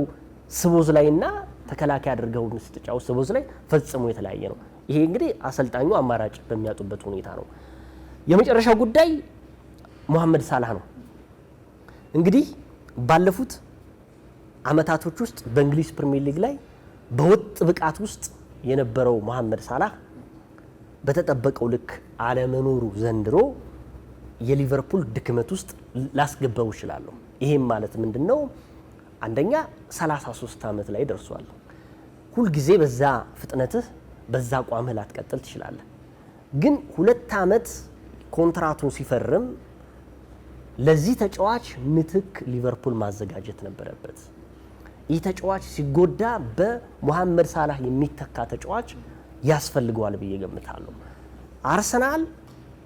ስቦዝላይና ተከላካይ አድርገው ስትጫወት ስቦዝላይ ፈጽሞ የተለያየ ነው። ይሄ እንግዲህ አሰልጣኙ አማራጭ በሚያጡበት ሁኔታ ነው። የመጨረሻው ጉዳይ ሙሐመድ ሳላህ ነው። እንግዲህ ባለፉት አመታቶች ውስጥ በእንግሊዝ ፕሪሚየር ሊግ ላይ በወጥ ብቃት ውስጥ የነበረው ሙሐመድ ሳላህ በተጠበቀው ልክ አለመኖሩ ዘንድሮ የሊቨርፑል ድክመት ውስጥ ላስገባው ይችላል። ይሄም ማለት ምንድነው? አንደኛ 33 አመት ላይ ደርሷል። ሁሉ ጊዜ በዛ ፍጥነትህ በዛ ቋምህ ላትቀጥል ትችላለህ። ግን 2 አመት ኮንትራቱን ሲፈርም ለዚህ ተጫዋች ምትክ ሊቨርፑል ማዘጋጀት ነበረበት። ይህ ተጫዋች ሲጎዳ በሙሐመድ ሳላህ የሚተካ ተጫዋች ያስፈልገዋል ብዬ ገምታለሁ። አርሰናል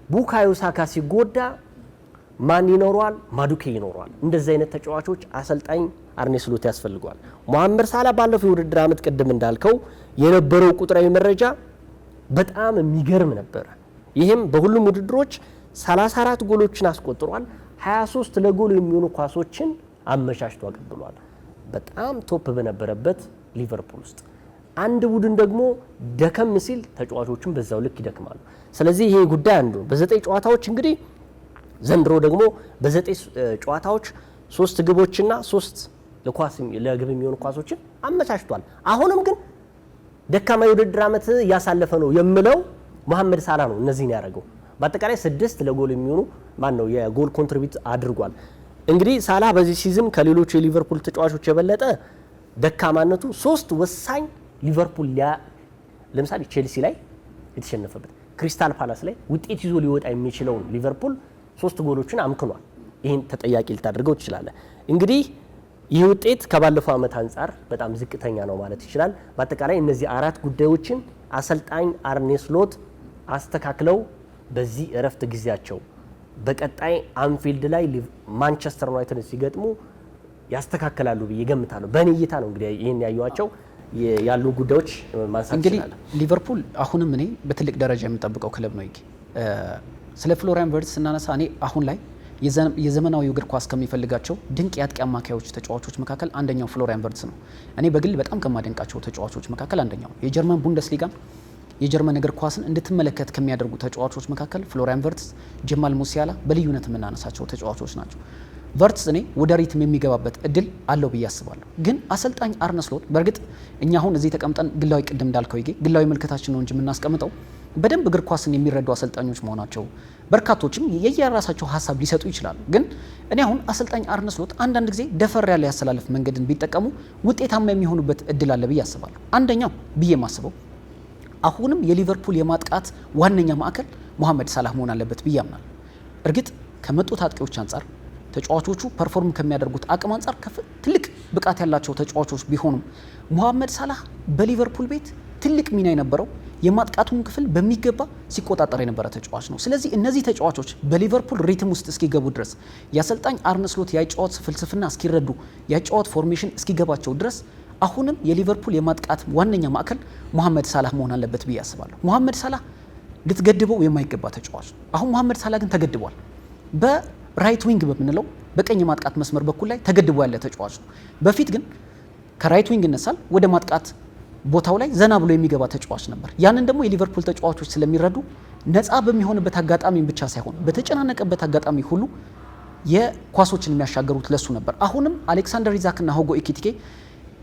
ቡካዮ ሳካ ሲጎዳ ማን ይኖረዋል? ማዱኬ ይኖረዋል። እንደዚህ አይነት ተጫዋቾች አሰልጣኝ አርኔ ስሎት ያስፈልገዋል። ሙሐመድ ሳላህ ባለፈው የውድድር ዓመት ቅድም እንዳልከው የነበረው ቁጥራዊ መረጃ በጣም የሚገርም ነበር። ይህም በሁሉም ውድድሮች 34 ጎሎችን አስቆጥሯል። 23 ለጎል የሚሆኑ ኳሶችን አመቻችቶ አቀብሏል። በጣም ቶፕ በነበረበት ሊቨርፑል ውስጥ አንድ ቡድን ደግሞ ደከም ሲል ተጫዋቾቹም በዛው ልክ ይደክማሉ። ስለዚህ ይሄ ጉዳይ አንዱ ነው። በ9 ጨዋታዎች እንግዲህ ዘንድሮ ደግሞ በ9 ጨዋታዎች 3 ግቦችና 3 ለግብ የሚሆኑ ኳሶችን አመቻችቷል። አሁንም ግን ደካማ የውድድር ዓመት እያሳለፈ ነው የምለው መሐመድ ሳላህ ነው እነዚህን ያደረገው። በአጠቃላይ 6 ለጎል የሚሆኑ የጎል ኮንትሪቢዩት አድርጓል። እንግዲህ ሳላህ በዚህ ሲዝን ከሌሎቹ የሊቨርፑል ተጫዋቾች የበለጠ ደካማነቱ 3 ወሳኝ ሊቨርፑል ለምሳሌ ቼልሲ ላይ የተሸነፈበት፣ ክሪስታል ፓላስ ላይ ውጤት ይዞ ሊወጣ የሚችለውን ሊቨርፑል 3 ጎሎችን አምክኗል። ይህን ተጠያቂ ልታደርገው ትችላለህ። እንግዲህ ይህ ውጤት ከባለፈው ዓመት አንጻር በጣም ዝቅተኛ ነው ማለት ይችላል። በአጠቃላይ እነዚህ 4 ጉዳዮችን አሰልጣኝ አርኔ ስሎት አስተካክለው በዚህ እረፍት ጊዜያቸው በቀጣይ አንፊልድ ላይ ማንቸስተር ዩናይትድ ሲገጥሙ ያስተካክላሉ ብዬ ገምታለሁ። በእኔ እይታ ነው እንግዲህ ይህን ያዩዋቸው ያሉ ጉዳዮች ማንሳት ይችላል። እንግዲህ ሊቨርፑል አሁንም እኔ በትልቅ ደረጃ የምጠብቀው ክለብ ነው። ስለ ፍሎሪያን ቨርትዝ ስናነሳ እኔ አሁን ላይ የዘመናዊ እግር ኳስ ከሚፈልጋቸው ድንቅ የአጥቂ አማካዮች ተጫዋቾች መካከል አንደኛው ፍሎሪያን ቨርትዝ ነው። እኔ በግል በጣም ከማደንቃቸው ተጫዋቾች መካከል አንደኛው የጀርመን ቡንደስሊጋ የጀርመን እግር ኳስን እንድትመለከት ከሚያደርጉ ተጫዋቾች መካከል ፍሎሪያን ቨርትዝ፣ ጀማል ሙሲያላ በልዩነት የምናነሳቸው ተጫዋቾች ናቸው። ቨርትዝ እኔ ወደ ሪትም የሚገባበት እድል አለው ብዬ አስባለሁ። ግን አሰልጣኝ አርነ ስሎት በእርግጥ እኛ አሁን እዚህ ተቀምጠን ግላዊ ቅድም እንዳልከው ግላዊ መልከታችን ነው እንጂ የምናስቀምጠው በደንብ እግር ኳስን የሚረዱ አሰልጣኞች መሆናቸው በርካቶችም የየራሳቸው ሀሳብ ሊሰጡ ይችላሉ። ግን እኔ አሁን አሰልጣኝ አርነ ስሎት አንዳንድ ጊዜ ደፈር ያለ ያሰላለፍ መንገድን ቢጠቀሙ ውጤታማ የሚሆኑበት እድል አለ ብዬ አስባለሁ። አንደኛው ብዬ ማስበው አሁንም የሊቨርፑል የማጥቃት ዋነኛ ማዕከል መሐመድ ሳላህ መሆን አለበት ብዬ አምናለሁ። እርግጥ ከመጡት አጥቂዎች አንጻር ተጫዋቾቹ ፐርፎርም ከሚያደርጉት አቅም አንጻር ትልቅ ብቃት ያላቸው ተጫዋቾች ቢሆኑም መሐመድ ሳላህ በሊቨርፑል ቤት ትልቅ ሚና የነበረው የማጥቃቱን ክፍል በሚገባ ሲቆጣጠር የነበረ ተጫዋች ነው። ስለዚህ እነዚህ ተጫዋቾች በሊቨርፑል ሪትም ውስጥ እስኪገቡ ድረስ የአሰልጣኝ አርነ ስሎት የአጨዋወት ፍልስፍና እስኪረዱ የአጨዋወት ፎርሜሽን እስኪገባቸው ድረስ አሁንም የሊቨርፑል የማጥቃት ዋነኛ ማዕከል መሐመድ ሳላህ መሆን አለበት ብዬ አስባለሁ። መሐመድ ሳላህ ልትገድበው የማይገባ ተጫዋች ነው። አሁን መሐመድ ሳላህ ግን ተገድቧል። በራይት ዊንግ በምንለው በቀኝ የማጥቃት መስመር በኩል ላይ ተገድቦ ያለ ተጫዋች ነው። በፊት ግን ከራይት ዊንግ ይነሳል ወደ ማጥቃት ቦታው ላይ ዘና ብሎ የሚገባ ተጫዋች ነበር። ያንን ደግሞ የሊቨርፑል ተጫዋቾች ስለሚረዱ ነፃ በሚሆንበት አጋጣሚ ብቻ ሳይሆን በተጨናነቀበት አጋጣሚ ሁሉ የኳሶችን የሚያሻገሩት ለሱ ነበር። አሁንም አሌክሳንደር ኢዛክና ሁጎ ኤኪቲኬ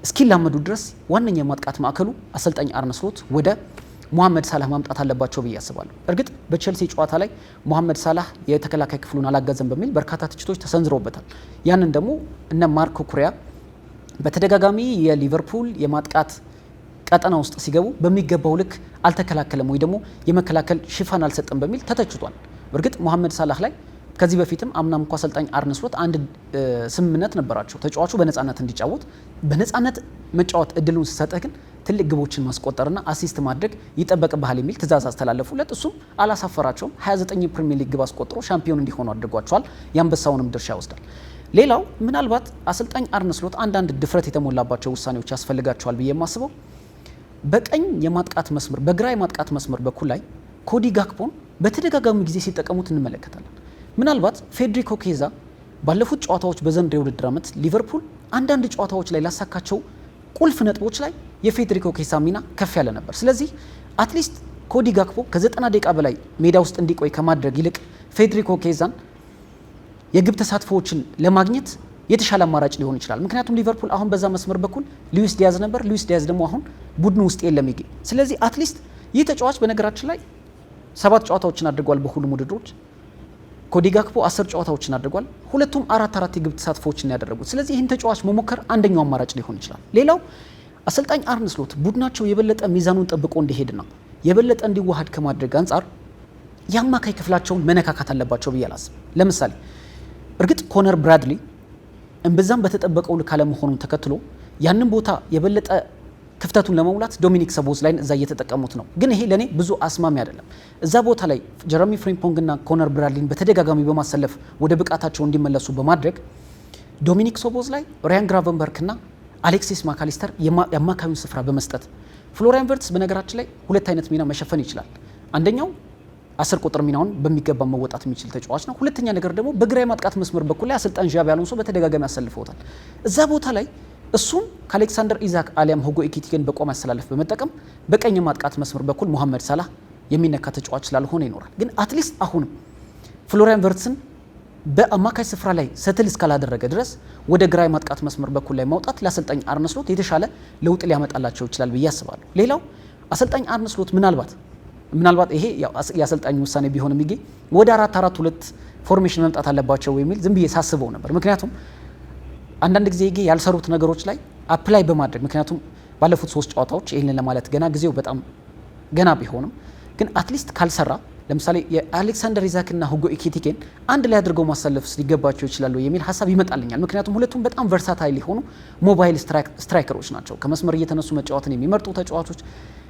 እስኪላመዱ ድረስ ዋነኛ የማጥቃት ማዕከሉ አሰልጣኝ አርነ ስሎት ወደ መሐመድ ሳላህ ማምጣት አለባቸው ብዬ አስባለሁ። እርግጥ በቼልሲ ጨዋታ ላይ መሐመድ ሳላህ የተከላካይ ክፍሉን አላጋዘም በሚል በርካታ ትችቶች ተሰንዝረውበታል። ያንን ደግሞ እነ ማርኮ ኩሪያ በተደጋጋሚ የሊቨርፑል የማጥቃት ቀጠና ውስጥ ሲገቡ በሚገባው ልክ አልተከላከለም ወይ ደግሞ የመከላከል ሽፋን አልሰጠም በሚል ተተችቷል። እርግጥ መሐመድ ሳላህ ላይ ከዚህ በፊትም አምናም እንኳ አሰልጣኝ አርነ ስሎት አንድ ስምምነት ነበራቸው። ተጫዋቹ በነፃነት እንዲጫወት በነፃነት መጫወት እድሉን ሲሰጥህ ግን ትልቅ ግቦችን ማስቆጠርና አሲስት ማድረግ ይጠበቅብሃል የሚል ትዕዛዝ አስተላለፉለት። እሱም አላሳፈራቸውም። 29 የፕሪሚየር ሊግ ግብ አስቆጥሮ ሻምፒዮን እንዲሆኑ አድርጓቸዋል። የአንበሳውንም ድርሻ ይወስዳል። ሌላው ምናልባት አሰልጣኝ አርነ ስሎት አንዳንድ ድፍረት የተሞላባቸው ውሳኔዎች ያስፈልጋቸዋል ብዬ የማስበው በቀኝ የማጥቃት መስመር በግራ የማጥቃት መስመር በኩል ላይ ኮዲ ጋክፖን በተደጋጋሚ ጊዜ ሲጠቀሙት እንመለከታለን። ምናልባት ፌዴሪኮ ኬዛ ባለፉት ጨዋታዎች በዘንድሮ የውድድር ዓመት ሊቨርፑል አንዳንድ ጨዋታዎች ላይ ላሳካቸው ቁልፍ ነጥቦች ላይ የፌዴሪኮ ኬዛ ሚና ከፍ ያለ ነበር። ስለዚህ አትሊስት ኮዲ ጋክፖ ከ90 ደቂቃ በላይ ሜዳ ውስጥ እንዲቆይ ከማድረግ ይልቅ ፌዴሪኮ ኬዛን የግብ ተሳትፎዎችን ለማግኘት የተሻለ አማራጭ ሊሆን ይችላል። ምክንያቱም ሊቨርፑል አሁን በዛ መስመር በኩል ሉዊስ ዲያዝ ነበር። ሉዊስ ዲያዝ ደግሞ አሁን ቡድኑ ውስጥ የለም ይገኝ። ስለዚህ አትሊስት ይህ ተጫዋች በነገራችን ላይ 7 ጨዋታዎችን አድርጓል በሁሉም ውድድሮች። ኮዲ ጋክፖ 10 ጨዋታዎችን አድርጓል። ሁለቱም 4 የግብ ተሳትፎዎችን ያደረጉት። ስለዚህ ይህን ተጫዋች መሞከር አንደኛው አማራጭ ሊሆን ይችላል። ሌላው አሰልጣኝ አርነ ስሎት ቡድናቸው የበለጠ ሚዛኑን ጠብቆ እንዲሄድና የበለጠ እንዲዋሃድ ከማድረግ አንጻር የአማካይ ክፍላቸውን መነካካት አለባቸው ብዬ አላስብም። ለምሳሌ እርግጥ ኮነር ብራድሊ እምብዛም በተጠበቀው ልክ አለመሆኑን ተከትሎ ያንን ቦታ የበለጠ ክፍተቱን ለመሙላት ዶሚኒክ ሰቦዝ ላይ እዛ እየተጠቀሙት ነው። ግን ይሄ ለኔ ብዙ አስማሚ አይደለም። እዛ ቦታ ላይ ጀረሚ ፍሪምፖንግና ኮነር ብራድሊን በተደጋጋሚ በማሰለፍ ወደ ብቃታቸው እንዲመለሱ በማድረግ ዶሚኒክ ሰቦዝ ላይ ራያን ግራቨንበርክና አሌክሲስ ማካሊስተር የአማካዩን ስፍራ በመስጠት ፍሎሪያን ቨርትዝ በነገራችን ላይ 2 አይነት ሚና መሸፈን ይችላል። አንደኛው 10 ቁጥር ሚናውን በሚገባ መወጣት የሚችል ተጫዋች ነው። ሁለተኛ ነገር ደግሞ በግራ የማጥቃት መስመር በኩል ላይ አሰልጣኝ ዣቢ አሎንሶ በተደጋጋሚ ያሰልፈውታል። እዛ ቦታ ላይ እሱም ከአሌክሳንደር ኢዛክ አሊያም ሁጎ ኤኪቲኬን በቋሚ አሰላለፍ በመጠቀም በቀኝ የማጥቃት መስመር በኩል መሐመድ ሳላህ የሚነካ ተጫዋች ስላልሆነ ይኖራል። ግን አትሊስት አሁንም ፍሎሪያን ቨርትዝን በአማካይ ስፍራ ላይ ሰትል እስካላደረገ ድረስ ወደ ግራ ማጥቃት መስመር በኩል ላይ ማውጣት ለአሰልጣኝ አርነ ስሎት የተሻለ ለውጥ ሊያመጣላቸው ይችላል ብዬ አስባለሁ። ሌላው አሰልጣኝ አርነ ስሎት ምናልባት ይሄ የአሰልጣኝ ውሳኔ ቢሆን የሚገኝ ወደ 4-4-2 ፎርሜሽን መምጣት አለባቸው የሚል ዝም ብዬ ሳስበው ነበር። ምክንያቱም አንዳንድ ጊዜ ያልሰሩት ነገሮች ላይ አፕላይ በማድረግ ምክንያቱም ባለፉት 3 ጨዋታዎች ይህንን ለማለት ጊዜው በጣም ገና ቢሆንም ግን አትሊስት ካልሰራ ለምሳሌ የአሌክሳንደር ኢዛክና ሁጎ ኢኪቲኬን አንድ ላይ አድርገው ማሰለፍ ሊገባቸው ይችላል የሚል ሀሳብ ይመጣልኛል። ምክንያቱም ሁለቱም በጣም ቨርሳታይል የሆኑ ሞባይል ስትራይከሮች ናቸው። ከመስመር እየተነሱ መጫወትን የሚመርጡ ተጫዋቾች፣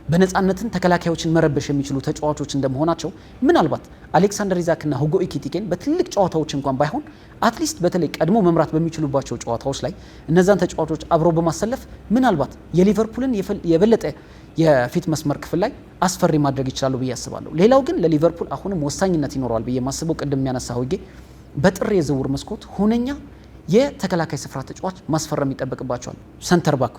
በነፃነትን ተከላካዮችን መረበሽ የሚችሉ ተጫዋቾች እንደመሆናቸው ምናልባት አሌክሳንደር ኢዛክና ሁጎ ኢኪቲኬን በትልቅ ጨዋታዎች እንኳን ባይሆን አትሊስት በተለይ ቀድሞ መምራት በሚችሉባቸው ጨዋታዎች ላይ እነዛን ተጫዋቾች አብረው በማሰለፍ ምናልባት የሊቨርፑልን የበለጠ የፊት መስመር ክፍል ላይ አስፈሪ ማድረግ ይችላሉ ብዬ አስባለሁ። ሌላው ግን ለሊቨርፑል አሁንም ወሳኝነት ይኖረዋል ብዬ ማስበው ቅድም የሚያነሳው በጥር የዝውውር መስኮት ሁነኛ የተከላካይ ስፍራ ተጫዋች ማስፈረም ይጠበቅባቸዋል። ሰንተር ባክ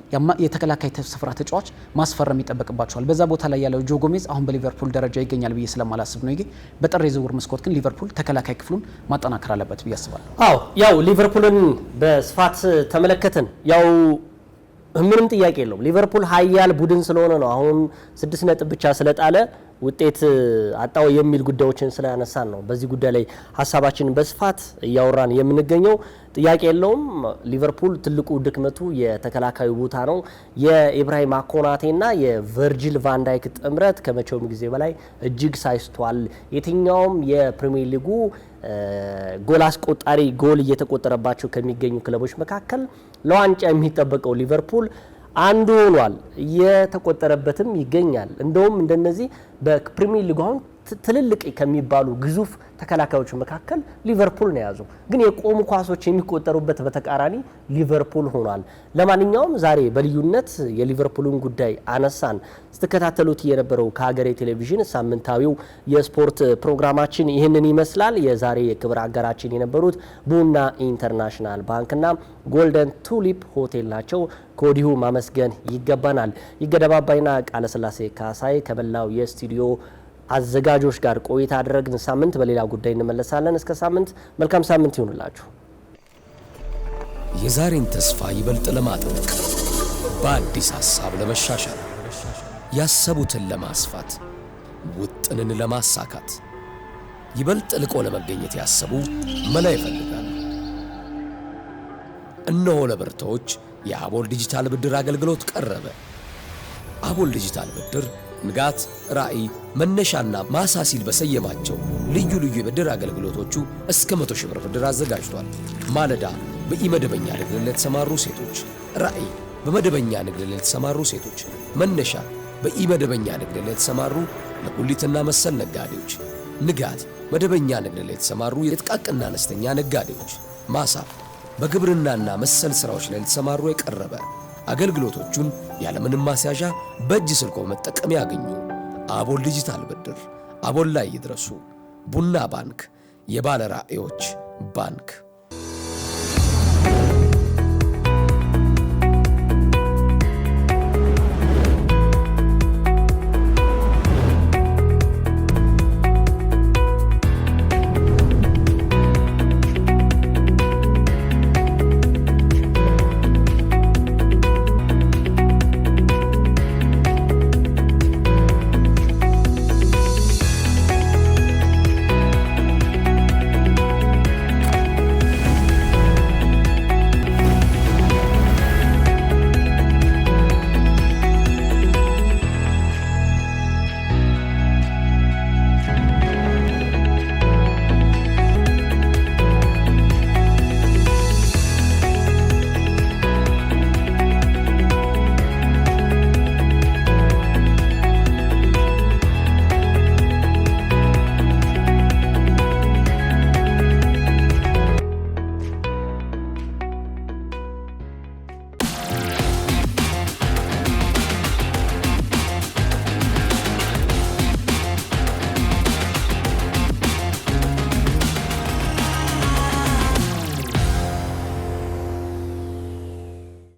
የተከላካይ ስፍራ ተጫዋች ማስፈረም ይጠበቅባቸዋል። በዛ ቦታ ላይ ያለው ጆ ጎሜዝ አሁን በሊቨርፑል ደረጃ ይገኛል ብዬ ስለማላስብ ነው። በጥር የዝውውር መስኮት ግን ሊቨርፑል ተከላካይ ክፍሉን ማጠናከር አለበት ብዬ አስባለሁ። ያው ሊቨርፑልን በስፋት ተመለከትን። ያው ምንም ጥያቄ የለውም ሊቨርፑል ሀያል ቡድን ስለሆነ ነው አሁን 6 ነጥብ ብቻ ስለጣለ ውጤት አጣው የሚል ጉዳዮችን ስለያነሳን ነው በዚህ ጉዳይ ላይ ሀሳባችንን በስፋት እያወራን የምንገኘው። ጥያቄ የለውም ሊቨርፑል ትልቁ ድክመቱ የተከላካዩ ቦታ ነው። የኢብራሂማ ኮናቴና የቨርጂል ቫንዳይክ ጥምረት ከመቼውም ጊዜ በላይ እጅግ ሳይስቷል። የትኛውም የፕሪሚየር ሊጉ ጎል አስቆጣሪ ጎል እየተቆጠረባቸው ከሚገኙ ክለቦች መካከል ለዋንጫ የሚጠበቀው ሊቨርፑል አንዱ ሆኗል። እየተቆጠረበትም ይገኛል። እንደውም እንደነዚህ በፕሪሚየር ሊግ አሁን ትልልቅ ከሚባሉ ግዙፍ ተከላካዮች መካከል ሊቨርፑል ነው የያዘው። ግን የቆሙ ኳሶች የሚቆጠሩበት በተቃራኒ ሊቨርፑል ሆኗል። ለማንኛውም ዛሬ በልዩነት የሊቨርፑልን ጉዳይ አነሳን። ስትከታተሉት የነበረው ከሀገሬ ቴሌቪዥን ሳምንታዊው የስፖርት ፕሮግራማችን ይህንን ይመስላል። የዛሬ የክብር አጋራችን የነበሩት ቡና ኢንተርናሽናል ባንክና ጎልደን ቱሊፕ ሆቴል ናቸው። ከወዲሁ ማመስገን ይገባናል። ይገደባባይና ቃለ ስላሴ ካሳይ ከመላው የስቱዲዮ አዘጋጆች ጋር ቆይታ አደረግን። ሳምንት በሌላ ጉዳይ እንመለሳለን። እስከ ሳምንት መልካም ሳምንት ይሁንላችሁ። የዛሬን ተስፋ ይበልጥ ለማጥበቅ በአዲስ ሐሳብ ለመሻሻል ያሰቡትን ለማስፋት ውጥንን ለማሳካት ይበልጥ ልቆ ለመገኘት ያሰቡ መላ ይፈልጋሉ። እነሆ ለብርቶች የአቦል ዲጂታል ብድር አገልግሎት ቀረበ። አቦል ዲጂታል ብድር ንጋት፣ ራዕይ፣ መነሻና ማሳ ሲል በሰየማቸው ልዩ ልዩ የብድር አገልግሎቶቹ እስከ 100 ሺህ ብር ብድር አዘጋጅቷል። ማለዳ በኢመደበኛ ንግድ ለተሰማሩ ሴቶች፣ ራዕይ በመደበኛ ንግድ ለተሰማሩ ሴቶች፣ መነሻ በኢመደበኛ ንግድ ለተሰማሩ ለጉሊትና መሰል ነጋዴዎች፣ ንጋት መደበኛ ንግድ ለተሰማሩ የጥቃቅንና አነስተኛ ነጋዴዎች፣ ማሳ በግብርናና መሰል ስራዎች ላይ ለተሰማሩ የቀረበ አገልግሎቶቹን ያለምንም ማስያዣ በእጅ ስልኮ መጠቀም ያገኙ። አቦል ዲጂታል ብድር፣ አቦል ላይ ይድረሱ። ቡና ባንክ፣ የባለ ራዕዮች ባንክ።